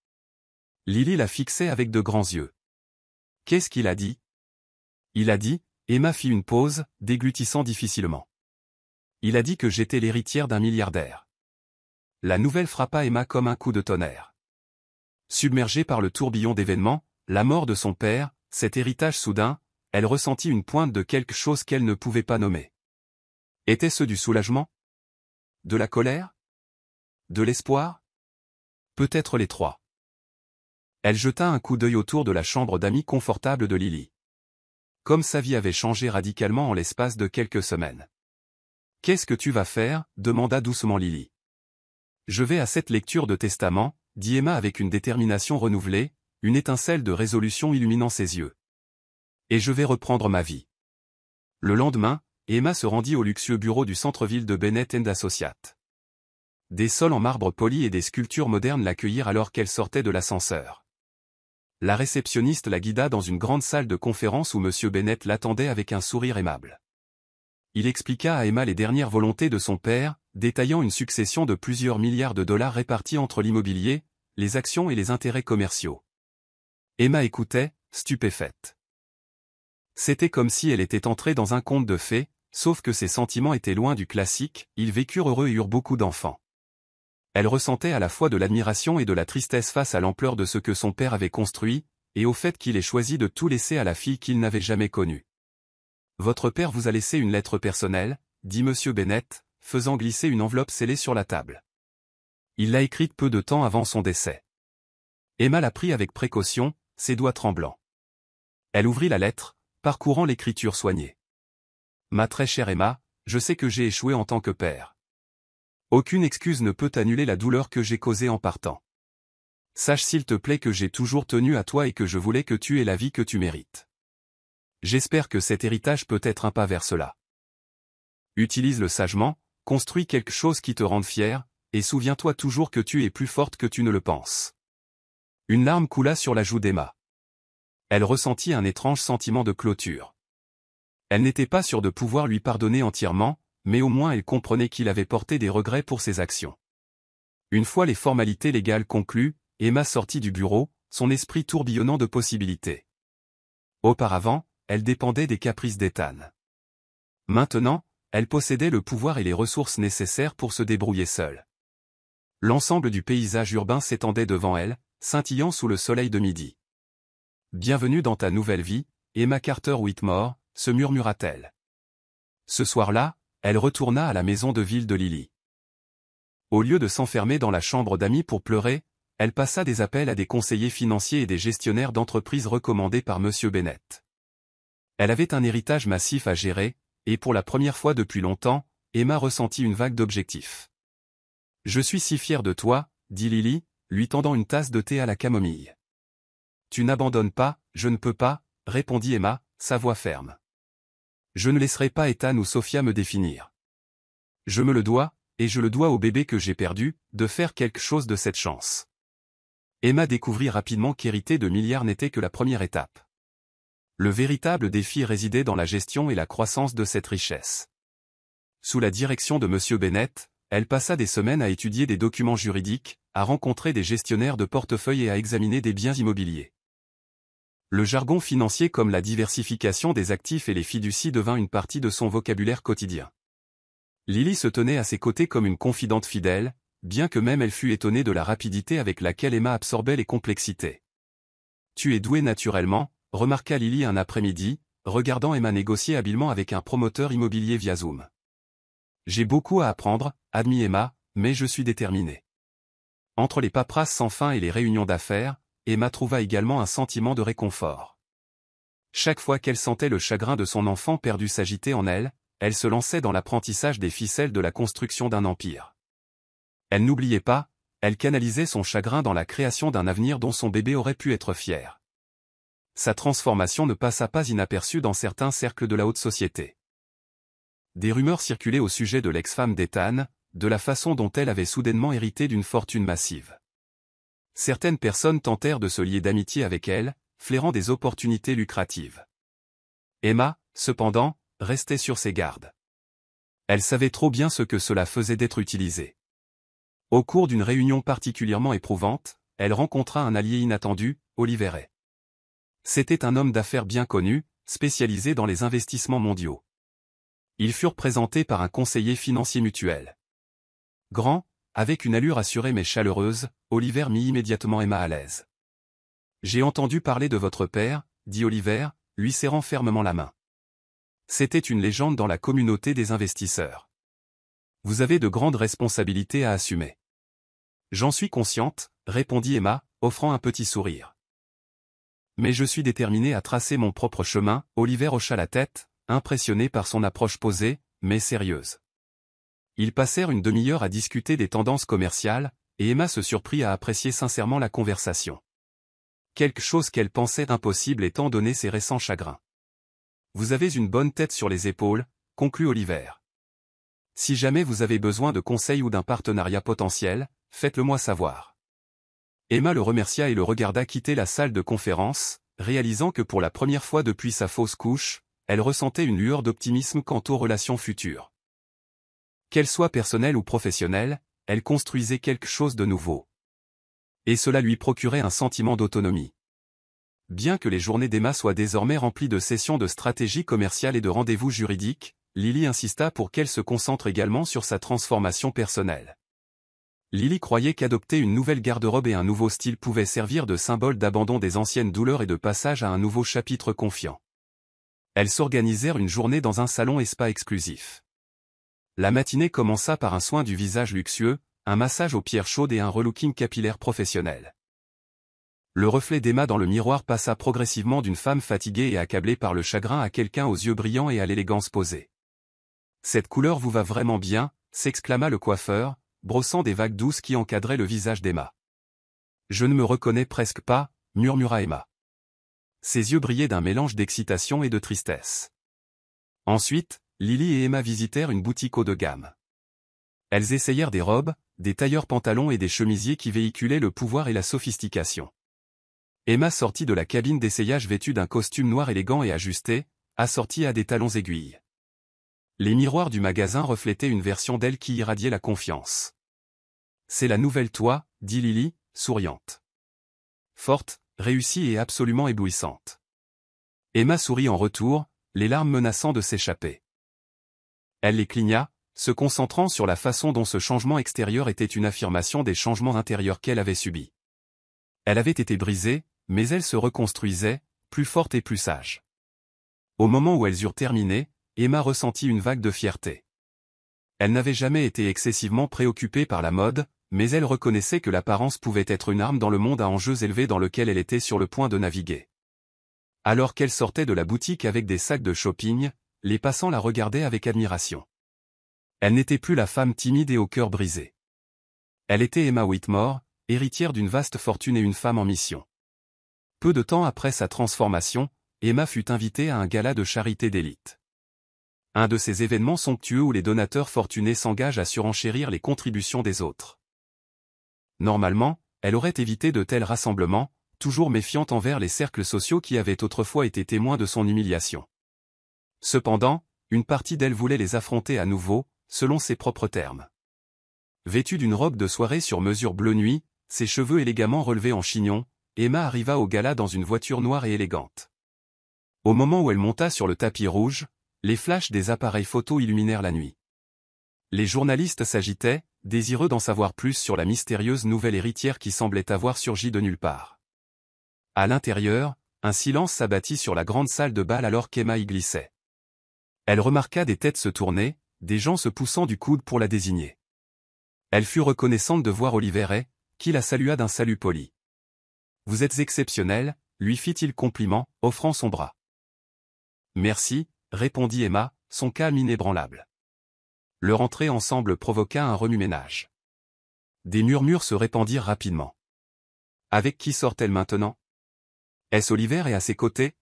Lily la fixait avec de grands yeux. « Qu'est-ce qu'il a dit ? » Il a dit, Emma fit une pause, déglutissant difficilement. « Il a dit que j'étais l'héritière d'un milliardaire. » La nouvelle frappa Emma comme un coup de tonnerre. Submergée par le tourbillon d'événements, la mort de son père, cet héritage soudain, elle ressentit une pointe de quelque chose qu'elle ne pouvait pas nommer. Était-ce du soulagement? De la colère? De l'espoir? Peut-être les trois. Elle jeta un coup d'œil autour de la chambre d'amis confortable de Lily. Comme sa vie avait changé radicalement en l'espace de quelques semaines. « Qu'est-ce que tu vas faire ?» demanda doucement Lily. « Je vais à cette lecture de testament, » dit Emma avec une détermination renouvelée, une étincelle de résolution illuminant ses yeux. « Et je vais reprendre ma vie. » Le lendemain, Emma se rendit au luxueux bureau du centre-ville de Bennett & Associates. Des sols en marbre poli et des sculptures modernes l'accueillirent alors qu'elle sortait de l'ascenseur. La réceptionniste la guida dans une grande salle de conférence où M. Bennett l'attendait avec un sourire aimable. Il expliqua à Emma les dernières volontés de son père, détaillant une succession de plusieurs milliards de dollars répartis entre l'immobilier, les actions et les intérêts commerciaux. Emma écoutait, stupéfaite. C'était comme si elle était entrée dans un conte de fées, sauf que ses sentiments étaient loin du classique, ils vécurent heureux et eurent beaucoup d'enfants. Elle ressentait à la fois de l'admiration et de la tristesse face à l'ampleur de ce que son père avait construit, et au fait qu'il ait choisi de tout laisser à la fille qu'il n'avait jamais connue. « Votre père vous a laissé une lettre personnelle » dit M. Bennett, faisant glisser une enveloppe scellée sur la table. Il l'a écrite peu de temps avant son décès. Emma la prit avec précaution, ses doigts tremblants. Elle ouvrit la lettre, parcourant l'écriture soignée. « Ma très chère Emma, je sais que j'ai échoué en tant que père. Aucune excuse ne peut annuler la douleur que j'ai causée en partant. Sache s'il te plaît que j'ai toujours tenu à toi et que je voulais que tu aies la vie que tu mérites. J'espère que cet héritage peut être un pas vers cela. Utilise-le sagement, construis quelque chose qui te rende fier, et souviens-toi toujours que tu es plus forte que tu ne le penses. » Une larme coula sur la joue d'Emma. Elle ressentit un étrange sentiment de clôture. Elle n'était pas sûre de pouvoir lui pardonner entièrement, mais au moins elle comprenait qu'il avait porté des regrets pour ses actions. Une fois les formalités légales conclues, Emma sortit du bureau, son esprit tourbillonnant de possibilités. Auparavant, elle dépendait des caprices d'Ethan. Maintenant, elle possédait le pouvoir et les ressources nécessaires pour se débrouiller seule. L'ensemble du paysage urbain s'étendait devant elle, scintillant sous le soleil de midi. « Bienvenue dans ta nouvelle vie, Emma Carter Whitmore », se murmura-t-elle. Ce soir-là, elle retourna à la maison de ville de Lily. Au lieu de s'enfermer dans la chambre d'amis pour pleurer, elle passa des appels à des conseillers financiers et des gestionnaires d'entreprises recommandés par M. Bennett. Elle avait un héritage massif à gérer, et pour la première fois depuis longtemps, Emma ressentit une vague d'objectifs. « Je suis si fière de toi, » dit Lily, lui tendant une tasse de thé à la camomille. « Tu n'abandonnes pas, je ne peux pas, » répondit Emma, sa voix ferme. « Je ne laisserai pas Ethan ou Sophia me définir. Je me le dois, et je le dois au bébé que j'ai perdu, de faire quelque chose de cette chance. » Emma découvrit rapidement qu'hériter de milliards n'était que la première étape. Le véritable défi résidait dans la gestion et la croissance de cette richesse. Sous la direction de M. Bennett, elle passa des semaines à étudier des documents juridiques, à rencontrer des gestionnaires de portefeuille et à examiner des biens immobiliers. Le jargon financier comme la diversification des actifs et les fiducies devint une partie de son vocabulaire quotidien. Lily se tenait à ses côtés comme une confidente fidèle, bien que même elle fût étonnée de la rapidité avec laquelle Emma absorbait les complexités. « Tu es douée naturellement », remarqua Lily un après-midi, regardant Emma négocier habilement avec un promoteur immobilier via Zoom. « J'ai beaucoup à apprendre, admit Emma, mais je suis déterminée. » Entre les paperasses sans fin et les réunions d'affaires, Emma trouva également un sentiment de réconfort. Chaque fois qu'elle sentait le chagrin de son enfant perdu s'agiter en elle, elle se lançait dans l'apprentissage des ficelles de la construction d'un empire. Elle n'oubliait pas, elle canalisait son chagrin dans la création d'un avenir dont son bébé aurait pu être fier. Sa transformation ne passa pas inaperçue dans certains cercles de la haute société. Des rumeurs circulaient au sujet de l'ex-femme d'Ethan, de la façon dont elle avait soudainement hérité d'une fortune massive. Certaines personnes tentèrent de se lier d'amitié avec elle, flairant des opportunités lucratives. Emma, cependant, restait sur ses gardes. Elle savait trop bien ce que cela faisait d'être utilisée. Au cours d'une réunion particulièrement éprouvante, elle rencontra un allié inattendu, Oliver Ray. C'était un homme d'affaires bien connu, spécialisé dans les investissements mondiaux. Ils furent présentés par un conseiller financier mutuel. Grand, Avec une allure assurée mais chaleureuse, Oliver mit immédiatement Emma à l'aise. « J'ai entendu parler de votre père, » dit Oliver, lui serrant fermement la main. C'était une légende dans la communauté des investisseurs. Vous avez de grandes responsabilités à assumer. J'en suis consciente, répondit Emma, offrant un petit sourire. Mais je suis déterminée à tracer mon propre chemin, Oliver hocha la tête, impressionné par son approche posée, mais sérieuse. Ils passèrent une demi-heure à discuter des tendances commerciales, et Emma se surprit à apprécier sincèrement la conversation. Quelque chose qu'elle pensait impossible étant donné ses récents chagrins. Vous avez une bonne tête sur les épaules, conclut Oliver. Si jamais vous avez besoin de conseils ou d'un partenariat potentiel, faites-le-moi savoir. Emma le remercia et le regarda quitter la salle de conférence, réalisant que pour la première fois depuis sa fausse couche, elle ressentait une lueur d'optimisme quant aux relations futures. Qu'elles soient personnelles ou professionnelles, elle construisait quelque chose de nouveau. Et cela lui procurait un sentiment d'autonomie. Bien que les journées d'Emma soient désormais remplies de sessions de stratégie commerciale et de rendez-vous juridiques, Lily insista pour qu'elle se concentre également sur sa transformation personnelle. Lily croyait qu'adopter une nouvelle garde-robe et un nouveau style pouvait servir de symbole d'abandon des anciennes douleurs et de passage à un nouveau chapitre confiant. Elles s'organisèrent une journée dans un salon et spa exclusif. La matinée commença par un soin du visage luxueux, un massage aux pierres chaudes et un relooking capillaire professionnel. Le reflet d'Emma dans le miroir passa progressivement d'une femme fatiguée et accablée par le chagrin à quelqu'un aux yeux brillants et à l'élégance posée. « Cette couleur vous va vraiment bien », s'exclama le coiffeur, brossant des vagues douces qui encadraient le visage d'Emma. « Je ne me reconnais presque pas », murmura Emma. Ses yeux brillaient d'un mélange d'excitation et de tristesse. Ensuite, Lily et Emma visitèrent une boutique haut de gamme. Elles essayèrent des robes, des tailleurs pantalons et des chemisiers qui véhiculaient le pouvoir et la sophistication. Emma sortit de la cabine d'essayage vêtue d'un costume noir élégant et ajusté, assorti à des talons aiguilles. Les miroirs du magasin reflétaient une version d'elle qui irradiait la confiance. « C'est la nouvelle toi », dit Lily, souriante. Forte, réussie et absolument éblouissante. Emma sourit en retour, les larmes menaçant de s'échapper. Elle les cligna, se concentrant sur la façon dont ce changement extérieur était une affirmation des changements intérieurs qu'elle avait subis. Elle avait été brisée, mais elle se reconstruisait, plus forte et plus sage. Au moment où elles eurent terminé, Emma ressentit une vague de fierté. Elle n'avait jamais été excessivement préoccupée par la mode, mais elle reconnaissait que l'apparence pouvait être une arme dans le monde à enjeux élevés dans lequel elle était sur le point de naviguer. Alors qu'elle sortait de la boutique avec des sacs de shopping, les passants la regardaient avec admiration. Elle n'était plus la femme timide et au cœur brisé. Elle était Emma Whitmore, héritière d'une vaste fortune et une femme en mission. Peu de temps après sa transformation, Emma fut invitée à un gala de charité d'élite. Un de ces événements somptueux où les donateurs fortunés s'engagent à surenchérir les contributions des autres. Normalement, elle aurait évité de tels rassemblements, toujours méfiante envers les cercles sociaux qui avaient autrefois été témoins de son humiliation. Cependant, une partie d'elle voulait les affronter à nouveau, selon ses propres termes. Vêtue d'une robe de soirée sur mesure bleu nuit, ses cheveux élégamment relevés en chignon, Emma arriva au gala dans une voiture noire et élégante. Au moment où elle monta sur le tapis rouge, les flashs des appareils photo illuminèrent la nuit. Les journalistes s'agitaient, désireux d'en savoir plus sur la mystérieuse nouvelle héritière qui semblait avoir surgi de nulle part. À l'intérieur, un silence s'abattit sur la grande salle de bal alors qu'Emma y glissait. Elle remarqua des têtes se tourner, des gens se poussant du coude pour la désigner. Elle fut reconnaissante de voir Oliver, qui la salua d'un salut poli. « Vous êtes exceptionnel », lui fit-il compliment, offrant son bras. « Merci », répondit Emma, son calme inébranlable. Leur entrée ensemble provoqua un remue-ménage. Des murmures se répandirent rapidement. Avec qui sort-elle maintenant? Est-ce Oliver et à ses côtés?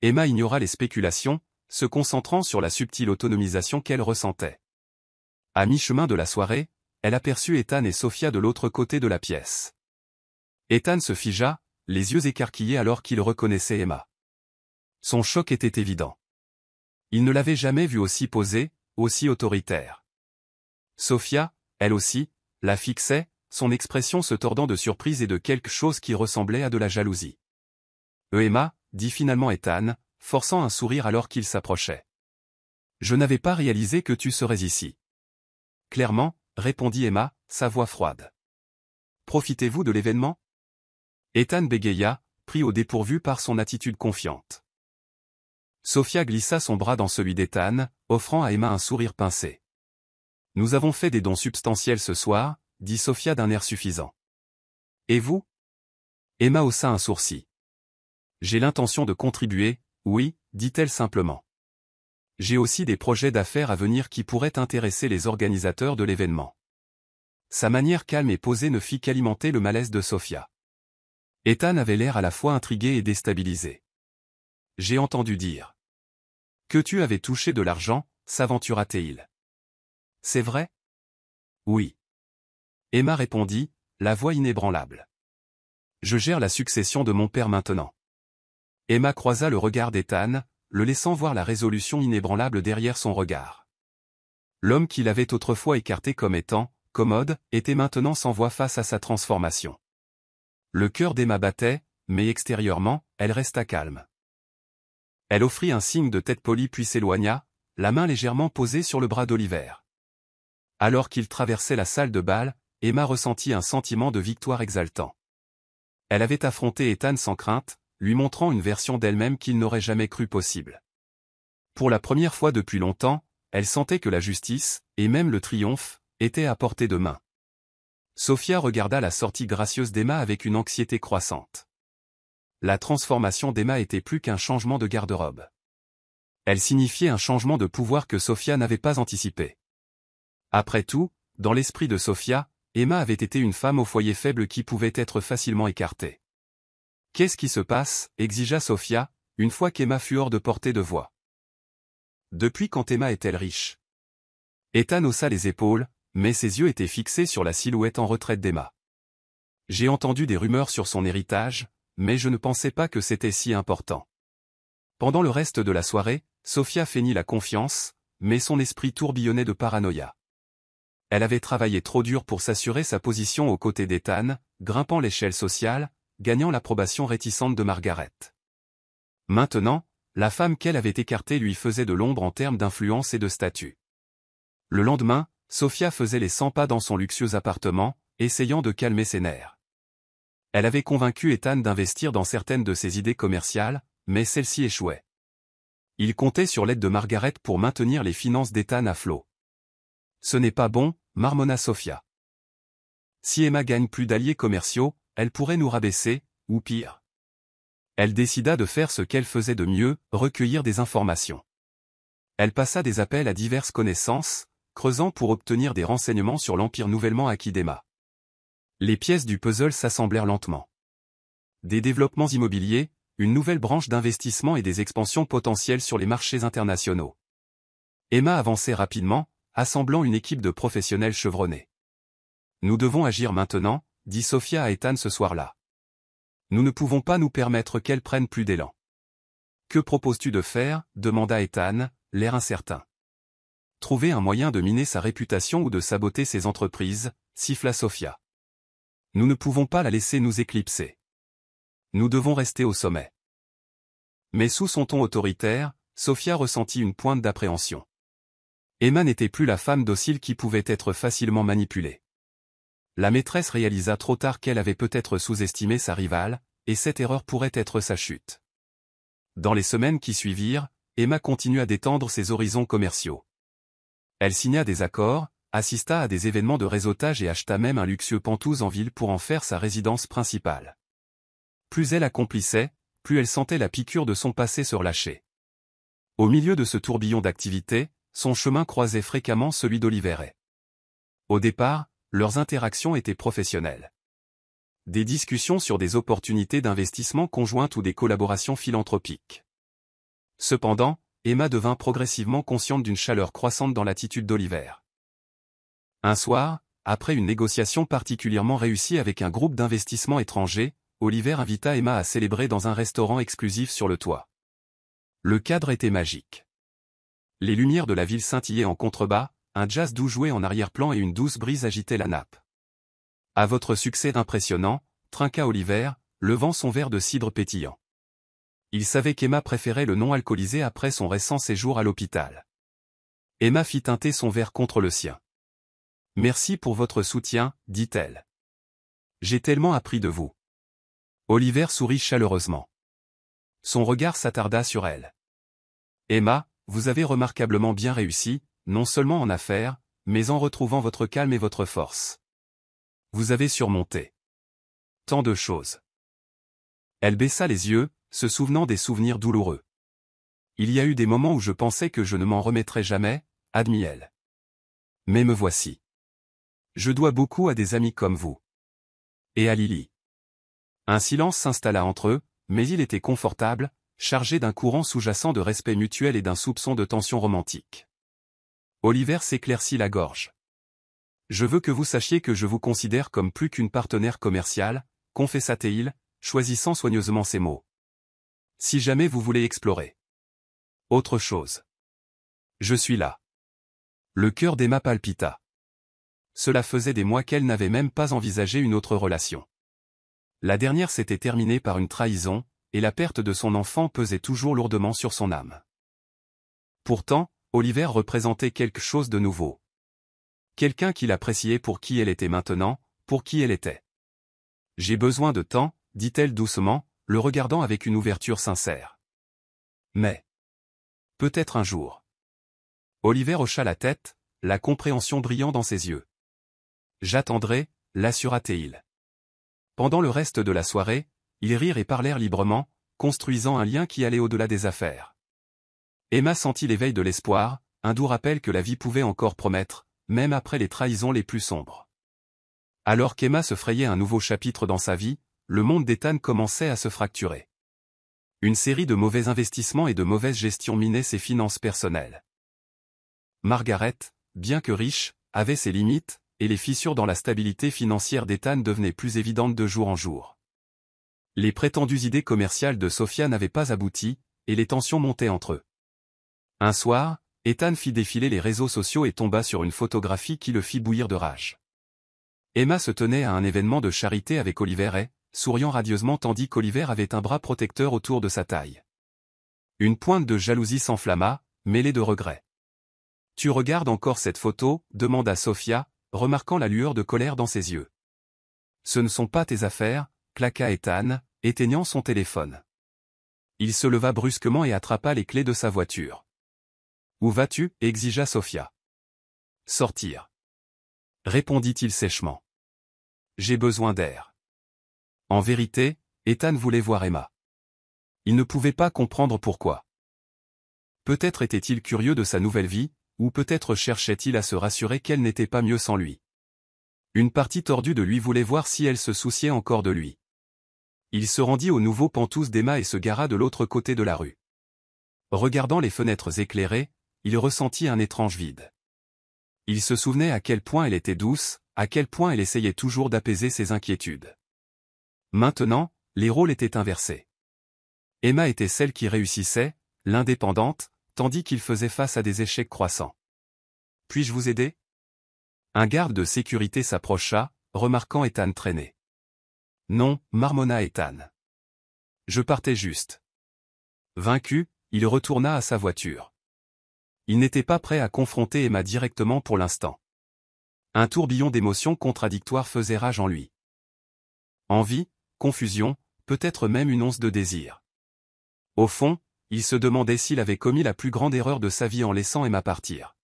Emma ignora les spéculations, se concentrant sur la subtile autonomisation qu'elle ressentait. À mi-chemin de la soirée, elle aperçut Ethan et Sophia de l'autre côté de la pièce. Ethan se figea, les yeux écarquillés alors qu'il reconnaissait Emma. Son choc était évident. Il ne l'avait jamais vue aussi posée, aussi autoritaire. Sophia, elle aussi, la fixait, son expression se tordant de surprise et de quelque chose qui ressemblait à de la jalousie. « Emma », dit finalement Ethan, forçant un sourire alors qu'il s'approchait. « Je n'avais pas réalisé que tu serais ici. » Clairement, répondit Emma, sa voix froide. Profitez-vous de l'événement? Ethan bégaya, pris au dépourvu par son attitude confiante. Sophia glissa son bras dans celui d'Ethan, offrant à Emma un sourire pincé. Nous avons fait des dons substantiels ce soir, dit Sophia d'un air suffisant. Et vous? Emma haussa un sourcil. J'ai l'intention de contribuer, oui, dit-elle simplement. J'ai aussi des projets d'affaires à venir qui pourraient intéresser les organisateurs de l'événement. Sa manière calme et posée ne fit qu'alimenter le malaise de Sophia. Ethan avait l'air à la fois intrigué et déstabilisé. J'ai entendu dire que tu avais touché de l'argent, s'aventura-t-il. C'est vrai? Oui. Emma répondit, la voix inébranlable. Je gère la succession de mon père maintenant. Emma croisa le regard d'Ethan, le laissant voir la résolution inébranlable derrière son regard. L'homme qu'il avait autrefois écarté comme étant commode était maintenant sans voix face à sa transformation. Le cœur d'Emma battait, mais extérieurement, elle resta calme. Elle offrit un signe de tête polie puis s'éloigna, la main légèrement posée sur le bras d'Oliver. Alors qu'il traversait la salle de bal, Emma ressentit un sentiment de victoire exaltant. Elle avait affronté Ethan sans crainte, lui montrant une version d'elle-même qu'il n'aurait jamais cru possible. Pour la première fois depuis longtemps, elle sentait que la justice, et même le triomphe, étaient à portée de main. Sophia regarda la sortie gracieuse d'Emma avec une anxiété croissante. La transformation d'Emma était plus qu'un changement de garde-robe. Elle signifiait un changement de pouvoir que Sophia n'avait pas anticipé. Après tout, dans l'esprit de Sophia, Emma avait été une femme au foyer faible qui pouvait être facilement écartée. « Qu'est-ce qui se passe » exigea Sophia, une fois qu'Emma fut hors de portée de voix. « Depuis quand Emma est-elle riche » Ethan haussa les épaules, mais ses yeux étaient fixés sur la silhouette en retraite d'Emma. « J'ai entendu des rumeurs sur son héritage, mais je ne pensais pas que c'était si important. » Pendant le reste de la soirée, Sophia feignit la confiance, mais son esprit tourbillonnait de paranoïa. Elle avait travaillé trop dur pour s'assurer sa position aux côtés d'Ethan, grimpant l'échelle sociale, gagnant l'approbation réticente de Margaret. Maintenant, la femme qu'elle avait écartée lui faisait de l'ombre en termes d'influence et de statut. Le lendemain, Sophia faisait les 100 pas dans son luxueux appartement, essayant de calmer ses nerfs. Elle avait convaincu Ethan d'investir dans certaines de ses idées commerciales, mais celles-ci échouaient. Il comptait sur l'aide de Margaret pour maintenir les finances d'Ethan à flot. Ce n'est pas bon, marmonna Sophia. Si Emma gagne plus d'alliés commerciaux, elle pourrait nous rabaisser, ou pire. Elle décida de faire ce qu'elle faisait de mieux, recueillir des informations. Elle passa des appels à diverses connaissances, creusant pour obtenir des renseignements sur l'empire nouvellement acquis d'Emma. Les pièces du puzzle s'assemblèrent lentement. Des développements immobiliers, une nouvelle branche d'investissement et des expansions potentielles sur les marchés internationaux. Emma avançait rapidement, assemblant une équipe de professionnels chevronnés. Nous devons agir maintenant, dit Sophia à Ethan ce soir-là. Nous ne pouvons pas nous permettre qu'elle prenne plus d'élan. Que proposes-tu de faire? Demanda Ethan, l'air incertain. Trouver un moyen de miner sa réputation ou de saboter ses entreprises, siffla Sophia. Nous ne pouvons pas la laisser nous éclipser. Nous devons rester au sommet. Mais sous son ton autoritaire, Sophia ressentit une pointe d'appréhension. Emma n'était plus la femme docile qui pouvait être facilement manipulée. La maîtresse réalisa trop tard qu'elle avait peut-être sous-estimé sa rivale, et cette erreur pourrait être sa chute. Dans les semaines qui suivirent, Emma continua d'étendre ses horizons commerciaux. Elle signa des accords, assista à des événements de réseautage et acheta même un luxueux penthouse en ville pour en faire sa résidence principale. Plus elle accomplissait, plus elle sentait la piqûre de son passé se relâcher. Au milieu de ce tourbillon d'activités, son chemin croisait fréquemment celui d'Oliver. Au départ, leurs interactions étaient professionnelles. Des discussions sur des opportunités d'investissement conjointes ou des collaborations philanthropiques. Cependant, Emma devint progressivement consciente d'une chaleur croissante dans l'attitude d'Oliver. Un soir, après une négociation particulièrement réussie avec un groupe d'investissement étranger, Oliver invita Emma à célébrer dans un restaurant exclusif sur le toit. Le cadre était magique. Les lumières de la ville scintillaient en contrebas, un jazz doux jouait en arrière-plan et une douce brise agitait la nappe. « À votre succès impressionnant », trinqua Oliver, levant son verre de cidre pétillant. Il savait qu'Emma préférait le non alcoolisé après son récent séjour à l'hôpital. Emma fit teinter son verre contre le sien. « Merci pour votre soutien, dit-elle. J'ai tellement appris de vous. Oliver sourit chaleureusement. Son regard s'attarda sur elle. Emma, vous avez remarquablement bien réussi, non seulement en affaires, mais en retrouvant votre calme et votre force. Vous avez surmonté tant de choses. Elle baissa les yeux, se souvenant des souvenirs douloureux. Il y a eu des moments où je pensais que je ne m'en remettrais jamais, admit-elle. Mais me voici. Je dois beaucoup à des amis comme vous. Et à Lily. Un silence s'installa entre eux, mais il était confortable, chargé d'un courant sous-jacent de respect mutuel et d'un soupçon de tension romantique. Oliver s'éclaircit la gorge. Je veux que vous sachiez que je vous considère comme plus qu'une partenaire commerciale, confessa-t-il, choisissant soigneusement ses mots. Si jamais vous voulez explorer autre chose, je suis là. Le cœur d'Emma palpita. Cela faisait des mois qu'elle n'avait même pas envisagé une autre relation. La dernière s'était terminée par une trahison, et la perte de son enfant pesait toujours lourdement sur son âme. Pourtant, Oliver représentait quelque chose de nouveau. Quelqu'un qu'il appréciait pour qui elle était maintenant, pour qui elle était. J'ai besoin de temps, dit-elle doucement, le regardant avec une ouverture sincère. Mais peut-être un jour. Oliver hocha la tête, la compréhension brillant dans ses yeux. J'attendrai, l'assura-t-il. Pendant le reste de la soirée, ils rirent et parlèrent librement, construisant un lien qui allait au-delà des affaires. Emma sentit l'éveil de l'espoir, un doux rappel que la vie pouvait encore promettre, même après les trahisons les plus sombres. Alors qu'Emma se frayait un nouveau chapitre dans sa vie, le monde d'Ethan commençait à se fracturer. Une série de mauvais investissements et de mauvaise gestion minaient ses finances personnelles. Margaret, bien que riche, avait ses limites, et les fissures dans la stabilité financière d'Ethan devenaient plus évidentes de jour en jour. Les prétendues idées commerciales de Sophia n'avaient pas abouti, et les tensions montaient entre eux. Un soir, Ethan fit défiler les réseaux sociaux et tomba sur une photographie qui le fit bouillir de rage. Emma se tenait à un événement de charité avec Oliver et, souriant radieusement tandis qu'Oliver avait un bras protecteur autour de sa taille. Une pointe de jalousie s'enflamma, mêlée de regret. « Tu regardes encore cette photo ?» demanda Sophia, remarquant la lueur de colère dans ses yeux. « Ce ne sont pas tes affaires » claqua Ethan, éteignant son téléphone. Il se leva brusquement et attrapa les clés de sa voiture. « Où vas-tu » exigea Sophia. « Sortir. » répondit-il sèchement. « J'ai besoin d'air. » En vérité, Ethan voulait voir Emma. Il ne pouvait pas comprendre pourquoi. Peut-être était-il curieux de sa nouvelle vie, ou peut-être cherchait-il à se rassurer qu'elle n'était pas mieux sans lui. Une partie tordue de lui voulait voir si elle se souciait encore de lui. Il se rendit au nouveau penthouse d'Emma et se gara de l'autre côté de la rue. Regardant les fenêtres éclairées, il ressentit un étrange vide. Il se souvenait à quel point elle était douce, à quel point elle essayait toujours d'apaiser ses inquiétudes. Maintenant, les rôles étaient inversés. Emma était celle qui réussissait, l'indépendante, tandis qu'il faisait face à des échecs croissants. « Puis-je vous aider ?» Un garde de sécurité s'approcha, remarquant Ethan traîner. « Non, marmonna Ethan. Je partais juste. » Vaincu, il retourna à sa voiture. Il n'était pas prêt à confronter Emma directement pour l'instant. Un tourbillon d'émotions contradictoires faisait rage en lui. Envie, confusion, peut-être même une once de désir. Au fond, il se demandait s'il avait commis la plus grande erreur de sa vie en laissant Emma partir.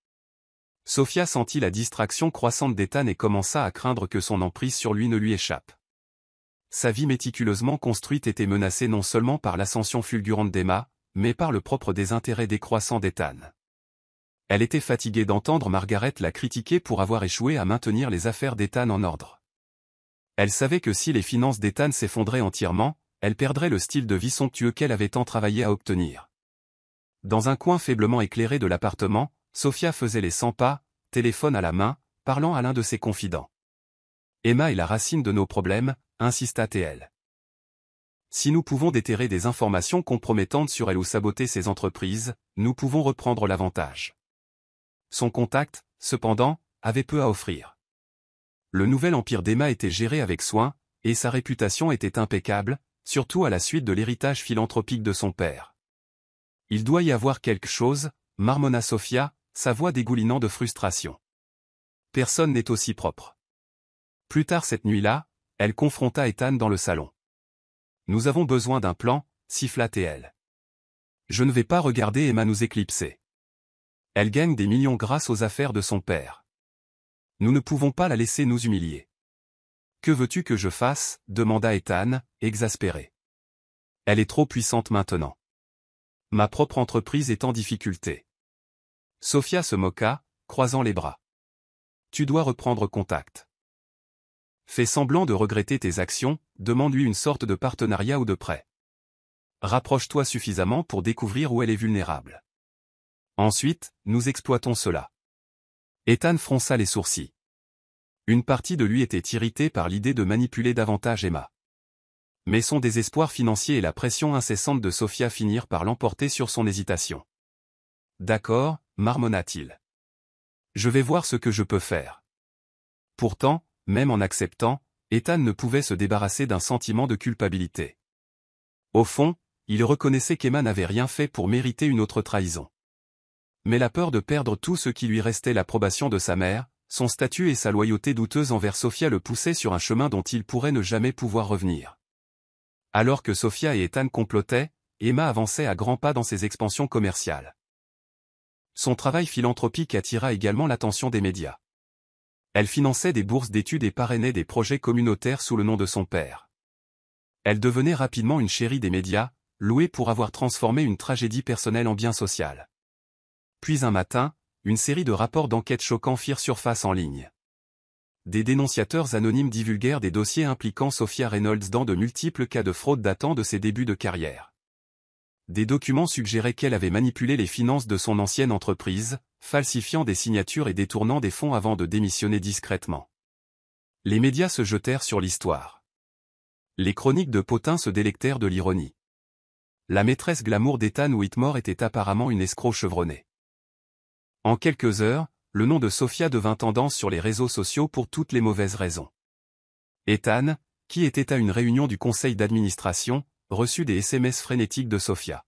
Sophia sentit la distraction croissante d'Ethan et commença à craindre que son emprise sur lui ne lui échappe. Sa vie méticuleusement construite était menacée non seulement par l'ascension fulgurante d'Emma, mais par le propre désintérêt décroissant d'Ethan. Elle était fatiguée d'entendre Margaret la critiquer pour avoir échoué à maintenir les affaires d'Ethan en ordre. Elle savait que si les finances d'Ethan s'effondraient entièrement, elle perdrait le style de vie somptueux qu'elle avait tant travaillé à obtenir. Dans un coin faiblement éclairé de l'appartement, Sophia faisait les 100 pas, téléphone à la main, parlant à l'un de ses confidents. « Emma est la racine de nos problèmes », insista-t-elle. « Si nous pouvons déterrer des informations compromettantes sur elle ou saboter ses entreprises, nous pouvons reprendre l'avantage. » Son contact, cependant, avait peu à offrir. Le nouvel empire d'Emma était géré avec soin, et sa réputation était impeccable, surtout à la suite de l'héritage philanthropique de son père. « Il doit y avoir quelque chose », marmonna Sophia, sa voix dégoulinant de frustration. Personne n'est aussi propre. Plus tard cette nuit-là, elle confronta Ethan dans le salon. Nous avons besoin d'un plan, siffla-t-elle. Je ne vais pas regarder Emma nous éclipser. Elle gagne des millions grâce aux affaires de son père. Nous ne pouvons pas la laisser nous humilier. Que veux-tu que je fasse? Demanda Ethan, exaspéré. Elle est trop puissante maintenant. Ma propre entreprise est en difficulté. Sophia se moqua, croisant les bras. Tu dois reprendre contact. Fais semblant de regretter tes actions, demande-lui une sorte de partenariat ou de prêt. Rapproche-toi suffisamment pour découvrir où elle est vulnérable. Ensuite, nous exploitons cela. Ethan fronça les sourcils. Une partie de lui était irritée par l'idée de manipuler davantage Emma. Mais son désespoir financier et la pression incessante de Sophia finirent par l'emporter sur son hésitation. D'accord, marmonna-t-il. Je vais voir ce que je peux faire. Pourtant, même en acceptant, Ethan ne pouvait se débarrasser d'un sentiment de culpabilité. Au fond, il reconnaissait qu'Emma n'avait rien fait pour mériter une autre trahison. Mais la peur de perdre tout ce qui lui restait, l'approbation de sa mère, son statut et sa loyauté douteuse envers Sophia le poussaient sur un chemin dont il pourrait ne jamais pouvoir revenir. Alors que Sophia et Ethan complotaient, Emma avançait à grands pas dans ses expansions commerciales. Son travail philanthropique attira également l'attention des médias. Elle finançait des bourses d'études et parrainait des projets communautaires sous le nom de son père. Elle devenait rapidement une chérie des médias, louée pour avoir transformé une tragédie personnelle en bien social. Puis un matin, une série de rapports d'enquête choquants firent surface en ligne. Des dénonciateurs anonymes divulguèrent des dossiers impliquant Sophia Reynolds dans de multiples cas de fraude datant de ses débuts de carrière. Des documents suggéraient qu'elle avait manipulé les finances de son ancienne entreprise, falsifiant des signatures et détournant des fonds avant de démissionner discrètement. Les médias se jetèrent sur l'histoire. Les chroniques de Potin se délectèrent de l'ironie. La maîtresse glamour d'Ethan Whitmore était apparemment une escroc chevronnée. En quelques heures, le nom de Sophia devint tendance sur les réseaux sociaux pour toutes les mauvaises raisons. Ethan, qui était à une réunion du conseil d'administration, reçut des SMS frénétiques de Sophia.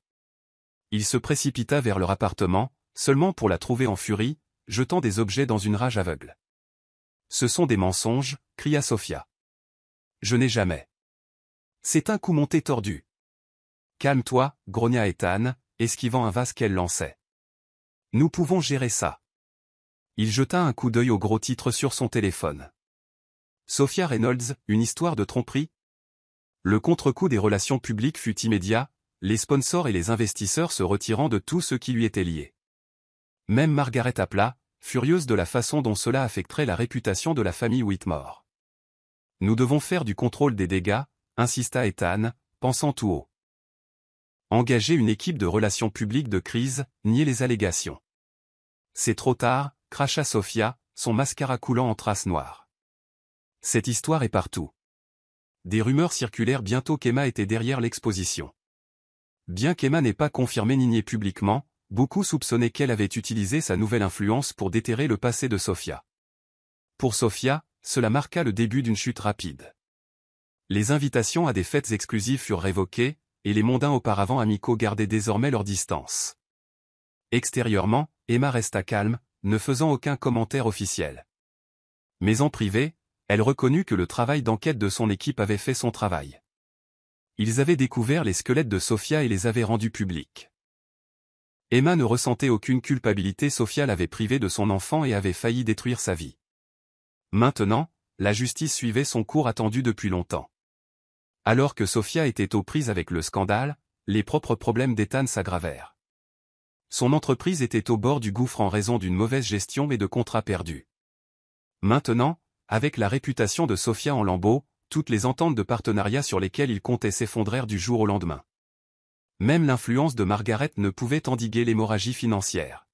Il se précipita vers leur appartement, seulement pour la trouver en furie, jetant des objets dans une rage aveugle. « Ce sont des mensonges », cria Sophia. « Je n'ai jamais. C'est un coup monté tordu. »« Calme-toi », grogna Ethan, esquivant un vase qu'elle lançait. « Nous pouvons gérer ça. » Il jeta un coup d'œil au gros titre sur son téléphone. Sophia Reynolds, une histoire de tromperie? Le contre-coup des relations publiques fut immédiat, les sponsors et les investisseurs se retirant de tout ce qui lui était lié. Même Margaret appela, furieuse de la façon dont cela affecterait la réputation de la famille Whitmore. « Nous devons faire du contrôle des dégâts », insista Ethan, pensant tout haut. Engager une équipe de relations publiques de crise, nier les allégations. « C'est trop tard », cracha Sophia, son mascara coulant en traces noires. Cette histoire est partout. Des rumeurs circulèrent bientôt qu'Emma était derrière l'exposition. Bien qu'Emma n'ait pas confirmé ni nié publiquement, beaucoup soupçonnaient qu'elle avait utilisé sa nouvelle influence pour déterrer le passé de Sophia. Pour Sophia, cela marqua le début d'une chute rapide. Les invitations à des fêtes exclusives furent révoquées, et les mondains auparavant amicaux gardaient désormais leur distance. Extérieurement, Emma resta calme, ne faisant aucun commentaire officiel. Mais en privé, elle reconnut que le travail d'enquête de son équipe avait fait son travail. Ils avaient découvert les squelettes de Sophia et les avaient rendus publics. Emma ne ressentait aucune culpabilité, Sophia l'avait privée de son enfant et avait failli détruire sa vie. Maintenant, la justice suivait son cours attendu depuis longtemps. Alors que Sophia était aux prises avec le scandale, les propres problèmes d'Ethan s'aggravèrent. Son entreprise était au bord du gouffre en raison d'une mauvaise gestion et de contrats perdus. Maintenant, avec la réputation de Sophia en lambeaux, toutes les ententes de partenariat sur lesquelles il comptait s'effondrèrent du jour au lendemain. Même l'influence de Margaret ne pouvait endiguer l'hémorragie financière.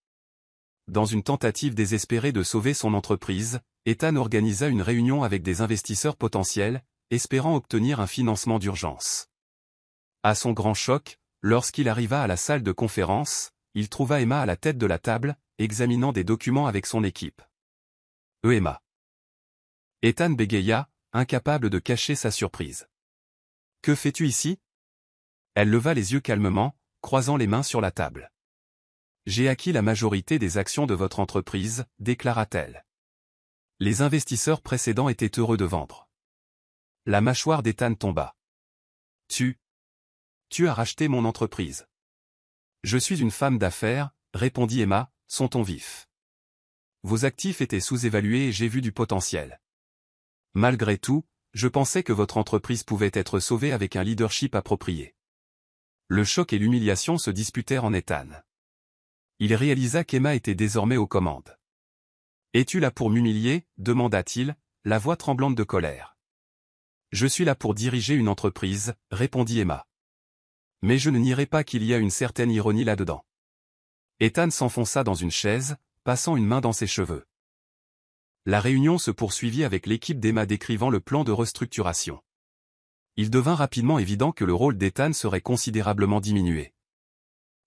Dans une tentative désespérée de sauver son entreprise, Ethan organisa une réunion avec des investisseurs potentiels, espérant obtenir un financement d'urgence. À son grand choc, lorsqu'il arriva à la salle de conférence, il trouva Emma à la tête de la table, examinant des documents avec son équipe. « Emma. » Ethan bégaya, incapable de cacher sa surprise. « Que fais-tu ici ?» Elle leva les yeux calmement, croisant les mains sur la table. « J'ai acquis la majorité des actions de votre entreprise, déclara-t-elle. Les investisseurs précédents étaient heureux de vendre. La mâchoire d'Ethan tomba. Tu as racheté mon entreprise. Je suis une femme d'affaires, répondit Emma, son ton vif. Vos actifs étaient sous-évalués et j'ai vu du potentiel. Malgré tout, je pensais que votre entreprise pouvait être sauvée avec un leadership approprié. Le choc et l'humiliation se disputèrent en Ethan. Il réalisa qu'Emma était désormais aux commandes. « Es-tu là pour m'humilier » demanda-t-il, la voix tremblante de colère. « Je suis là pour diriger une entreprise » répondit Emma. « Mais je ne nierai pas qu'il y a une certaine ironie là-dedans. » Ethan s'enfonça dans une chaise, passant une main dans ses cheveux. La réunion se poursuivit avec l'équipe d'Emma décrivant le plan de restructuration. Il devint rapidement évident que le rôle d'Ethan serait considérablement diminué.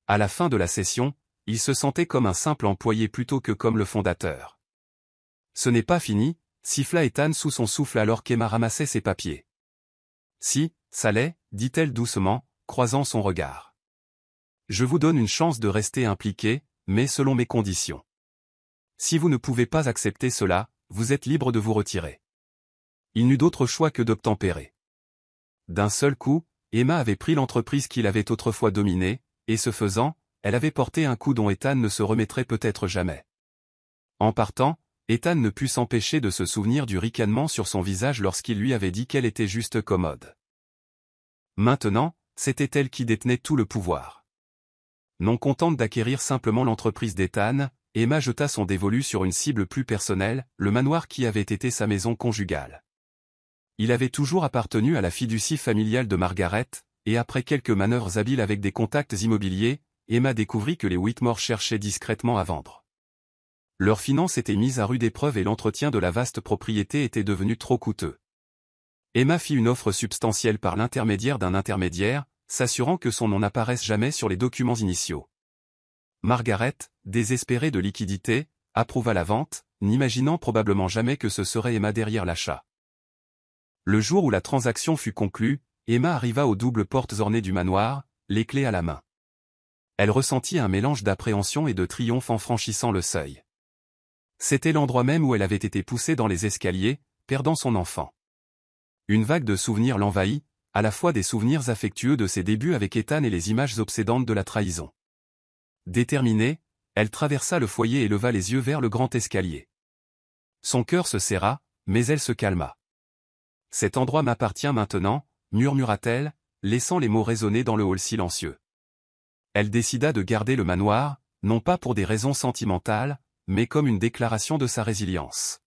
À la fin de la session, il se sentait comme un simple employé plutôt que comme le fondateur. « Ce n'est pas fini » siffla Ethan sous son souffle alors qu'Emma ramassait ses papiers. « Si, ça l'est » dit-elle doucement, croisant son regard. « Je vous donne une chance de rester impliqué, mais selon mes conditions. Si vous ne pouvez pas accepter cela, vous êtes libre de vous retirer. » Il n'eut d'autre choix que d'obtempérer. D'un seul coup, Emma avait pris l'entreprise qu'il avait autrefois dominée, et ce faisant, elle avait porté un coup dont Ethan ne se remettrait peut-être jamais. En partant, Ethan ne put s'empêcher de se souvenir du ricanement sur son visage lorsqu'il lui avait dit qu'elle était juste commode. Maintenant, c'était elle qui détenait tout le pouvoir. Non contente d'acquérir simplement l'entreprise d'Ethan, Emma jeta son dévolu sur une cible plus personnelle, le manoir qui avait été sa maison conjugale. Il avait toujours appartenu à la fiducie familiale de Margaret, et après quelques manœuvres habiles avec des contacts immobiliers, Emma découvrit que les Whitmore cherchaient discrètement à vendre. Leurs finances étaient mises à rude épreuve et l'entretien de la vaste propriété était devenu trop coûteux. Emma fit une offre substantielle par l'intermédiaire d'un intermédiaire, s'assurant que son nom n'apparaisse jamais sur les documents initiaux. Margaret, désespérée de liquidité, approuva la vente, n'imaginant probablement jamais que ce serait Emma derrière l'achat. Le jour où la transaction fut conclue, Emma arriva aux doubles portes ornées du manoir, les clés à la main. Elle ressentit un mélange d'appréhension et de triomphe en franchissant le seuil. C'était l'endroit même où elle avait été poussée dans les escaliers, perdant son enfant. Une vague de souvenirs l'envahit, à la fois des souvenirs affectueux de ses débuts avec Ethan et les images obsédantes de la trahison. Déterminée, elle traversa le foyer et leva les yeux vers le grand escalier. Son cœur se serra, mais elle se calma. « Cet endroit m'appartient maintenant » murmura-t-elle, laissant les mots résonner dans le hall silencieux. Elle décida de garder le manoir, non pas pour des raisons sentimentales, mais comme une déclaration de sa résilience.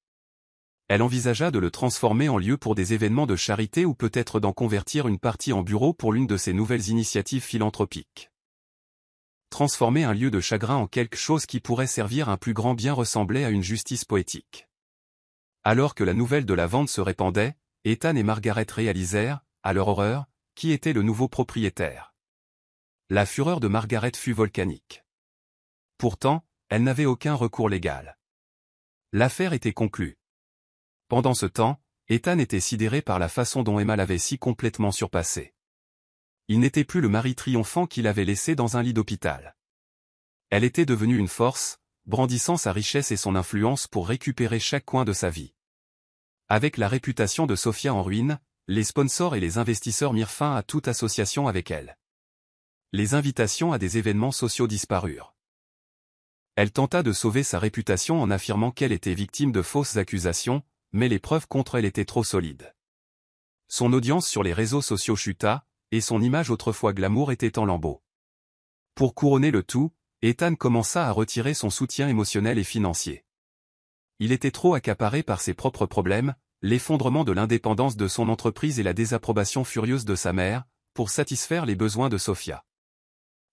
Elle envisagea de le transformer en lieu pour des événements de charité ou peut-être d'en convertir une partie en bureau pour l'une de ses nouvelles initiatives philanthropiques. Transformer un lieu de chagrin en quelque chose qui pourrait servir un plus grand bien ressemblait à une justice poétique. Alors que la nouvelle de la vente se répandait, Ethan et Margaret réalisèrent, à leur horreur, qui était le nouveau propriétaire. La fureur de Margaret fut volcanique. Pourtant, elle n'avait aucun recours légal. L'affaire était conclue. Pendant ce temps, Ethan était sidéré par la façon dont Emma l'avait si complètement surpassé. Il n'était plus le mari triomphant qu'il avait laissé dans un lit d'hôpital. Elle était devenue une force, brandissant sa richesse et son influence pour récupérer chaque coin de sa vie. Avec la réputation de Sophia en ruine, les sponsors et les investisseurs mirent fin à toute association avec elle. Les invitations à des événements sociaux disparurent. Elle tenta de sauver sa réputation en affirmant qu'elle était victime de fausses accusations, mais les preuves contre elle étaient trop solides. Son audience sur les réseaux sociaux chuta, et son image autrefois glamour était en lambeaux. Pour couronner le tout, Ethan commença à retirer son soutien émotionnel et financier. Il était trop accaparé par ses propres problèmes, l'effondrement de l'indépendance de son entreprise et la désapprobation furieuse de sa mère, pour satisfaire les besoins de Sophia.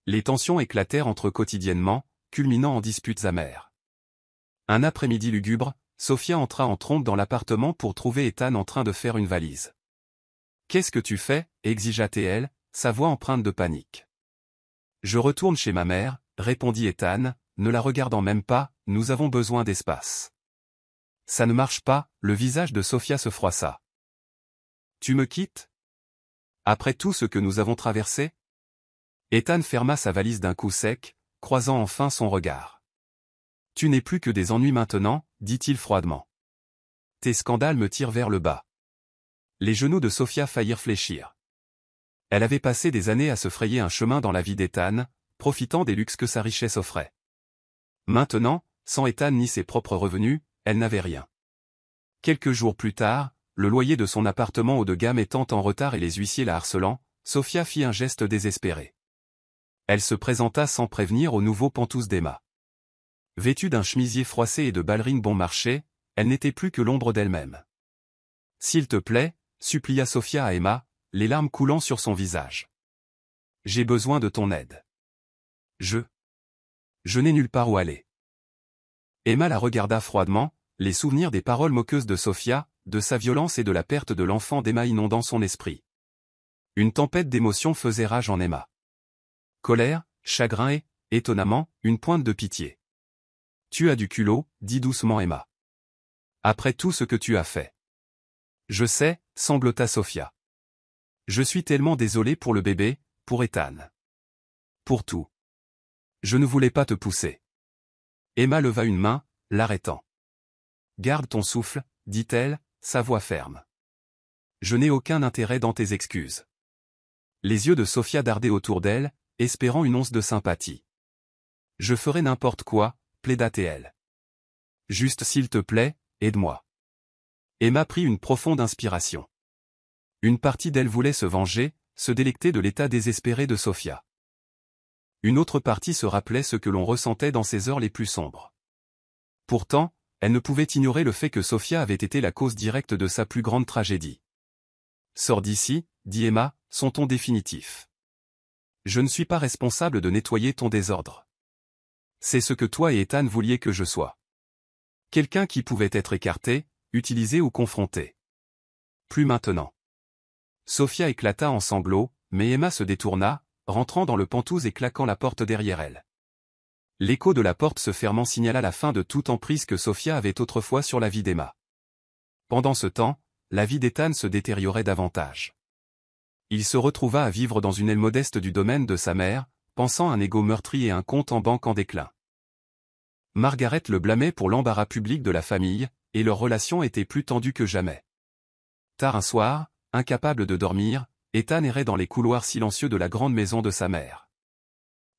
Les tensions éclatèrent entre eux quotidiennement, culminant en disputes amères. Un après-midi lugubre, Sophia entra en trompe dans l'appartement pour trouver Ethan en train de faire une valise. « Qu'est-ce que tu fais » exigea-t-elle, sa voix empreinte de panique. « Je retourne chez ma mère » répondit Ethan, ne la regardant même pas, « nous avons besoin d'espace. » « Ça ne marche pas » le visage de Sophia se froissa. « Tu me quittes ? Après tout ce que nous avons traversé ?» Ethan ferma sa valise d'un coup sec, croisant enfin son regard. « Tu n'es plus que des ennuis maintenant » dit-il froidement. Tes scandales me tirent vers le bas. Les genoux de Sophia faillirent fléchir. Elle avait passé des années à se frayer un chemin dans la vie d'Ethan, profitant des luxes que sa richesse offrait. Maintenant, sans Ethan ni ses propres revenus, elle n'avait rien. Quelques jours plus tard, le loyer de son appartement haut de gamme étant en retard et les huissiers la harcelant, Sophia fit un geste désespéré. Elle se présenta sans prévenir aux nouveaux pantous d'Emma. Vêtue d'un chemisier froissé et de ballerines bon marché, elle n'était plus que l'ombre d'elle-même. « S'il te plaît », supplia Sophia à Emma, les larmes coulant sur son visage. « J'ai besoin de ton aide. Je n'ai nulle part où aller. » Emma la regarda froidement, les souvenirs des paroles moqueuses de Sophia, de sa violence et de la perte de l'enfant d'Emma inondant son esprit. Une tempête d'émotions faisait rage en Emma. Colère, chagrin et, étonnamment, une pointe de pitié. « Tu as du culot », dit doucement Emma. « Après tout ce que tu as fait. »« Je sais », sanglota Sophia. « Je suis tellement désolée pour le bébé, pour Ethan. Pour tout. Je ne voulais pas te pousser. » Emma leva une main, l'arrêtant. « Garde ton souffle, dit-elle, sa voix ferme. Je n'ai aucun intérêt dans tes excuses. » Les yeux de Sophia dardaient autour d'elle, espérant une once de sympathie. « Je ferai n'importe quoi, » plaida-t-elle. « Juste s'il te plaît, aide-moi. » Emma prit une profonde inspiration. Une partie d'elle voulait se venger, se délecter de l'état désespéré de Sophia. Une autre partie se rappelait ce que l'on ressentait dans ces heures les plus sombres. Pourtant, elle ne pouvait ignorer le fait que Sophia avait été la cause directe de sa plus grande tragédie. « Sors d'ici », dit Emma, son ton définitif. « Je ne suis pas responsable de nettoyer ton désordre. C'est ce que toi et Ethan vouliez que je sois. Quelqu'un qui pouvait être écarté, utilisé ou confronté. Plus maintenant. » Sophia éclata en sanglots, mais Emma se détourna, rentrant dans le pantouse et claquant la porte derrière elle. L'écho de la porte se fermant signala la fin de toute emprise que Sophia avait autrefois sur la vie d'Emma. Pendant ce temps, la vie d'Ethan se détériorait davantage. Il se retrouva à vivre dans une aile modeste du domaine de sa mère, pensant un égo meurtri et un compte en banque en déclin. Margaret le blâmait pour l'embarras public de la famille, et leur relation était plus tendue que jamais. Tard un soir, incapable de dormir, Ethan errait dans les couloirs silencieux de la grande maison de sa mère.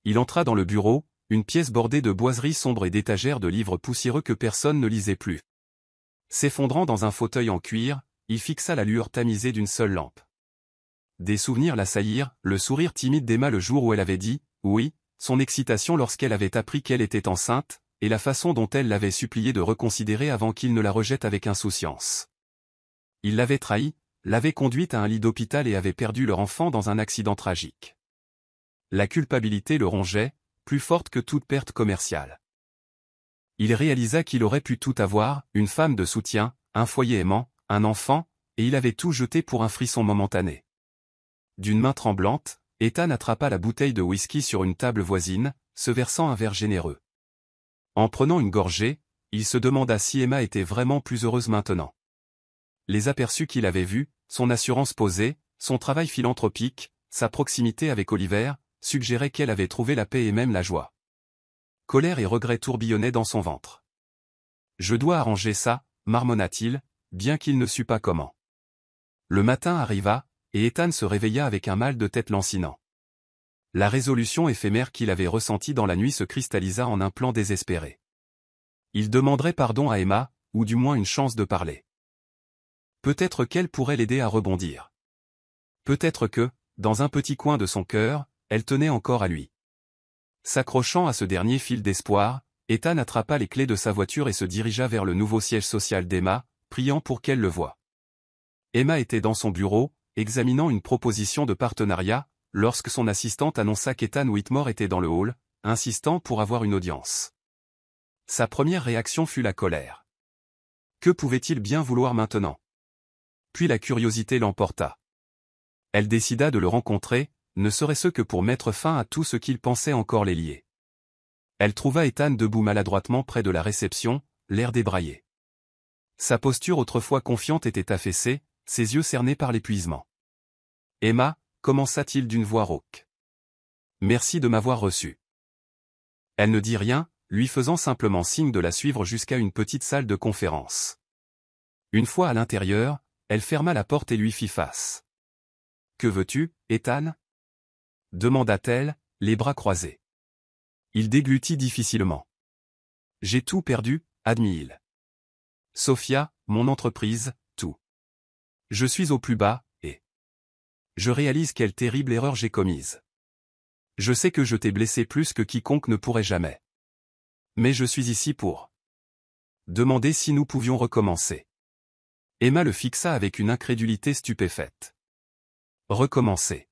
Il entra dans le bureau, une pièce bordée de boiseries sombres et d'étagères de livres poussiéreux que personne ne lisait plus. S'effondrant dans un fauteuil en cuir, il fixa la lueur tamisée d'une seule lampe. Des souvenirs l'assaillirent, le sourire timide d'Emma le jour où elle avait dit « oui », son excitation lorsqu'elle avait appris qu'elle était enceinte, et la façon dont elle l'avait supplié de reconsidérer avant qu'il ne la rejette avec insouciance. Il l'avait trahie, l'avait conduite à un lit d'hôpital et avait perdu leur enfant dans un accident tragique. La culpabilité le rongeait, plus forte que toute perte commerciale. Il réalisa qu'il aurait pu tout avoir, une femme de soutien, un foyer aimant, un enfant, et il avait tout jeté pour un frisson momentané. D'une main tremblante, Ethan attrapa la bouteille de whisky sur une table voisine, se versant un verre généreux. En prenant une gorgée, il se demanda si Emma était vraiment plus heureuse maintenant. Les aperçus qu'il avait vus, son assurance posée, son travail philanthropique, sa proximité avec Oliver, suggéraient qu'elle avait trouvé la paix et même la joie. Colère et regret tourbillonnaient dans son ventre. « Je dois arranger ça », marmonna-t-il, bien qu'il ne sût pas comment. Le matin arriva, et Ethan se réveilla avec un mal de tête lancinant. La résolution éphémère qu'il avait ressentie dans la nuit se cristallisa en un plan désespéré. Il demanderait pardon à Emma, ou du moins une chance de parler. Peut-être qu'elle pourrait l'aider à rebondir. Peut-être que, dans un petit coin de son cœur, elle tenait encore à lui. S'accrochant à ce dernier fil d'espoir, Ethan attrapa les clés de sa voiture et se dirigea vers le nouveau siège social d'Emma, priant pour qu'elle le voie. Emma était dans son bureau, examinant une proposition de partenariat, lorsque son assistante annonça qu'Ethan Whitmore était dans le hall, insistant pour avoir une audience. Sa première réaction fut la colère. Que pouvait-il bien vouloir maintenant? Puis la curiosité l'emporta. Elle décida de le rencontrer, ne serait-ce que pour mettre fin à tout ce qu'il pensait encore les lier. Elle trouva Ethan debout maladroitement près de la réception, l'air débraillé. Sa posture autrefois confiante était affaissée, ses yeux cernés par l'épuisement. « Emma », commença-t-il d'une voix rauque. « Merci de m'avoir reçu. » Elle ne dit rien, lui faisant simplement signe de la suivre jusqu'à une petite salle de conférence. Une fois à l'intérieur, elle ferma la porte et lui fit face. « Que veux-tu, Ethan » demanda-t-elle, les bras croisés. Il déglutit difficilement. « J'ai tout perdu, » admit-il. « Sophia, mon entreprise, tout. Je suis au plus bas, et je réalise quelle terrible erreur j'ai commise. Je sais que je t'ai blessé plus que quiconque ne pourrait jamais. Mais je suis ici pour demander si nous pouvions recommencer. » Emma le fixa avec une incrédulité stupéfaite. Recommencer.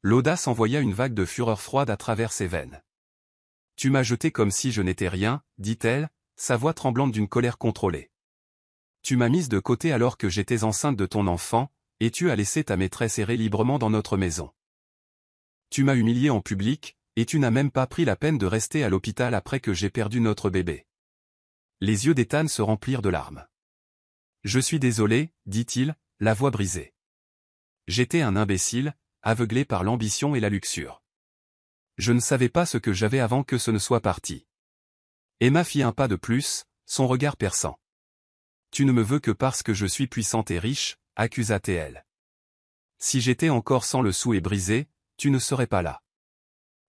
L'audace envoya une vague de fureur froide à travers ses veines. « Tu m'as jeté comme si je n'étais rien, » dit-elle, sa voix tremblante d'une colère contrôlée. « Tu m'as mise de côté alors que j'étais enceinte de ton enfant, et tu as laissé ta maîtresse errer librement dans notre maison. Tu m'as humiliée en public, et tu n'as même pas pris la peine de rester à l'hôpital après que j'ai perdu notre bébé. » Les yeux d'Ethan se remplirent de larmes. « Je suis désolé, » dit-il, la voix brisée. « J'étais un imbécile, aveuglé par l'ambition et la luxure. Je ne savais pas ce que j'avais avant que ce ne soit parti. » Emma fit un pas de plus, son regard perçant. « Tu ne me veux que parce que je suis puissante et riche, » accusa-t-elle. « Si j'étais encore sans le sou et brisé, tu ne serais pas là. »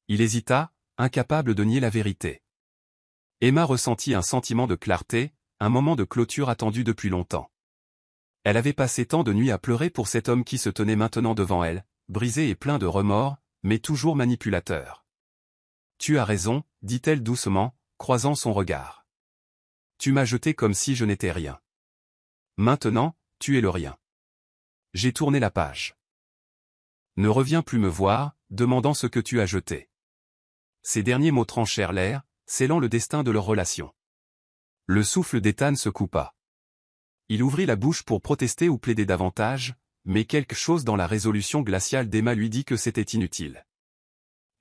Il hésita, incapable de nier la vérité. Emma ressentit un sentiment de clarté, un moment de clôture attendu depuis longtemps. Elle avait passé tant de nuits à pleurer pour cet homme qui se tenait maintenant devant elle, brisé et plein de remords, mais toujours manipulateur. « Tu as raison, » dit-elle doucement, croisant son regard. « Tu m'as jeté comme si je n'étais rien. Maintenant, tu es le rien. J'ai tourné la page. Ne reviens plus me voir, demandant ce que tu as jeté. » Ces derniers mots tranchèrent l'air, scellant le destin de leur relation. Le souffle d'Ethan se coupa. Il ouvrit la bouche pour protester ou plaider davantage, mais quelque chose dans la résolution glaciale d'Emma lui dit que c'était inutile.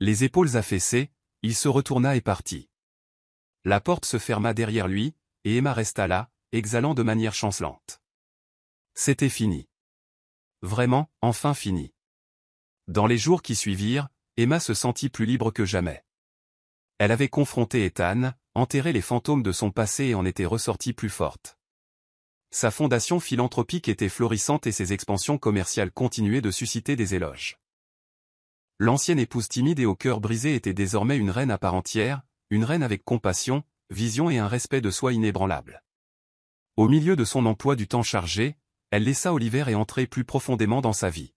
Les épaules affaissées, il se retourna et partit. La porte se ferma derrière lui, et Emma resta là, exhalant de manière chancelante. C'était fini. Vraiment, enfin fini. Dans les jours qui suivirent, Emma se sentit plus libre que jamais. Elle avait confronté Ethan, enterré les fantômes de son passé et en était ressortie plus forte. Sa fondation philanthropique était florissante et ses expansions commerciales continuaient de susciter des éloges. L'ancienne épouse timide et au cœur brisé était désormais une reine à part entière, une reine avec compassion, vision et un respect de soi inébranlable. Au milieu de son emploi du temps chargé, elle laissa Oliver et entrer plus profondément dans sa vie.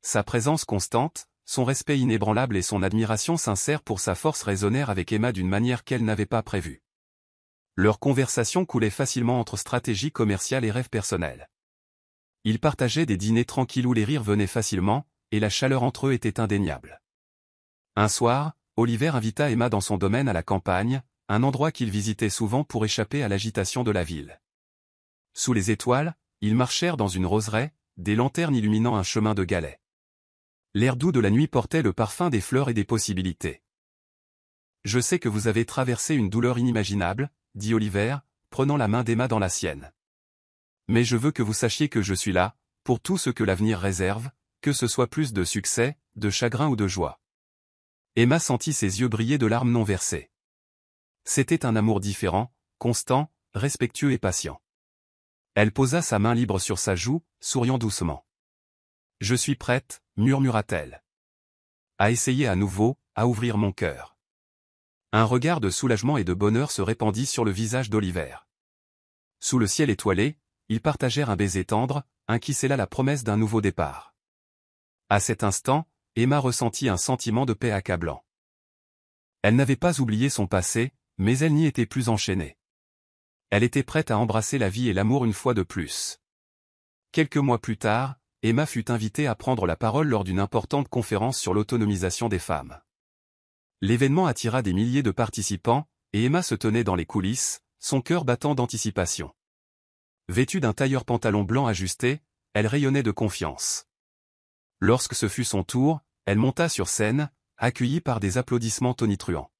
Sa présence constante, son respect inébranlable et son admiration sincère pour sa force résonnèrent avec Emma d'une manière qu'elle n'avait pas prévue. Leur conversation coulait facilement entre stratégie commerciale et rêves personnels. Ils partageaient des dîners tranquilles où les rires venaient facilement, et la chaleur entre eux était indéniable. Un soir, Oliver invita Emma dans son domaine à la campagne, un endroit qu'il visitait souvent pour échapper à l'agitation de la ville. Sous les étoiles, ils marchèrent dans une roseraie, des lanternes illuminant un chemin de galets. L'air doux de la nuit portait le parfum des fleurs et des possibilités. « Je sais que vous avez traversé une douleur inimaginable, » dit Oliver, prenant la main d'Emma dans la sienne. « Mais je veux que vous sachiez que je suis là, pour tout ce que l'avenir réserve, que ce soit plus de succès, de chagrin ou de joie. » Emma sentit ses yeux briller de larmes non versées. C'était un amour différent, constant, respectueux et patient. Elle posa sa main libre sur sa joue, souriant doucement. « Je suis prête, » murmura-t-elle. « À essayer à nouveau, à ouvrir mon cœur. » Un regard de soulagement et de bonheur se répandit sur le visage d'Oliver. Sous le ciel étoilé, ils partagèrent un baiser tendre, un qui scella la promesse d'un nouveau départ. À cet instant, Emma ressentit un sentiment de paix accablant. Elle n'avait pas oublié son passé, mais elle n'y était plus enchaînée. Elle était prête à embrasser la vie et l'amour une fois de plus. Quelques mois plus tard, Emma fut invitée à prendre la parole lors d'une importante conférence sur l'autonomisation des femmes. L'événement attira des milliers de participants, et Emma se tenait dans les coulisses, son cœur battant d'anticipation. Vêtue d'un tailleur pantalon blanc ajusté, elle rayonnait de confiance. Lorsque ce fut son tour, elle monta sur scène, accueillie par des applaudissements tonitruants.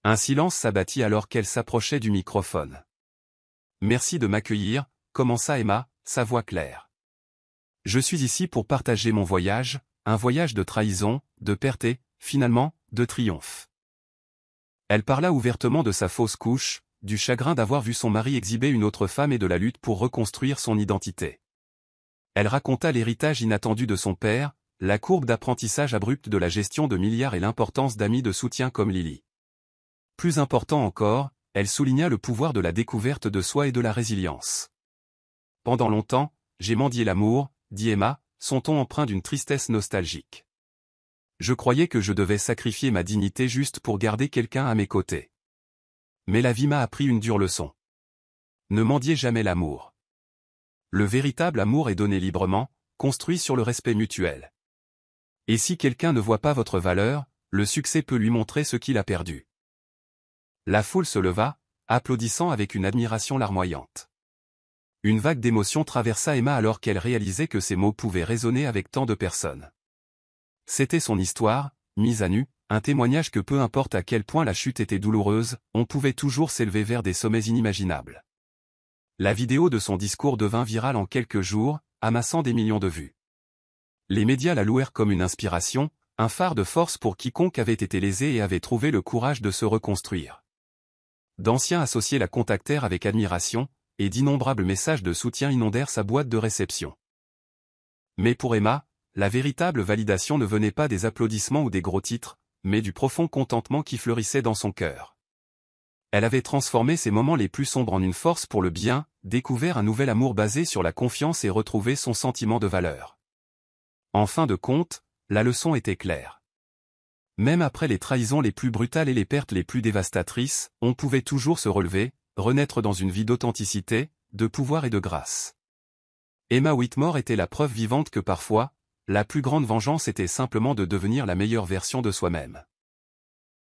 Un silence s'abattit alors qu'elle s'approchait du microphone. « Merci de m'accueillir », commença Emma, sa voix claire. « Je suis ici pour partager mon voyage, un voyage de trahison, de perte et, finalement, de triomphe. » Elle parla ouvertement de sa fausse couche, du chagrin d'avoir vu son mari exhiber une autre femme et de la lutte pour reconstruire son identité. Elle raconta l'héritage inattendu de son père, la courbe d'apprentissage abrupte de la gestion de milliards et l'importance d'amis de soutien comme Lily. Plus important encore, elle souligna le pouvoir de la découverte de soi et de la résilience. Pendant longtemps, j'ai mendié l'amour, dit Emma, son ton empreint d'une tristesse nostalgique. Je croyais que je devais sacrifier ma dignité juste pour garder quelqu'un à mes côtés. Mais la vie m'a appris une dure leçon. Ne mendiez jamais l'amour. Le véritable amour est donné librement, construit sur le respect mutuel. Et si quelqu'un ne voit pas votre valeur, le succès peut lui montrer ce qu'il a perdu. La foule se leva, applaudissant avec une admiration larmoyante. Une vague d'émotion traversa Emma alors qu'elle réalisait que ces mots pouvaient résonner avec tant de personnes. C'était son histoire, mise à nu, un témoignage que peu importe à quel point la chute était douloureuse, on pouvait toujours s'élever vers des sommets inimaginables. La vidéo de son discours devint virale en quelques jours, amassant des millions de vues. Les médias la louèrent comme une inspiration, un phare de force pour quiconque avait été lésé et avait trouvé le courage de se reconstruire. D'anciens associés la contactèrent avec admiration, et d'innombrables messages de soutien inondèrent sa boîte de réception. Mais pour Emma, la véritable validation ne venait pas des applaudissements ou des gros titres, mais du profond contentement qui fleurissait dans son cœur. Elle avait transformé ses moments les plus sombres en une force pour le bien, découvert un nouvel amour basé sur la confiance et retrouvé son sentiment de valeur. En fin de compte, la leçon était claire. Même après les trahisons les plus brutales et les pertes les plus dévastatrices, on pouvait toujours se relever, renaître dans une vie d'authenticité, de pouvoir et de grâce. Emma Whitmore était la preuve vivante que parfois, la plus grande vengeance était simplement de devenir la meilleure version de soi-même.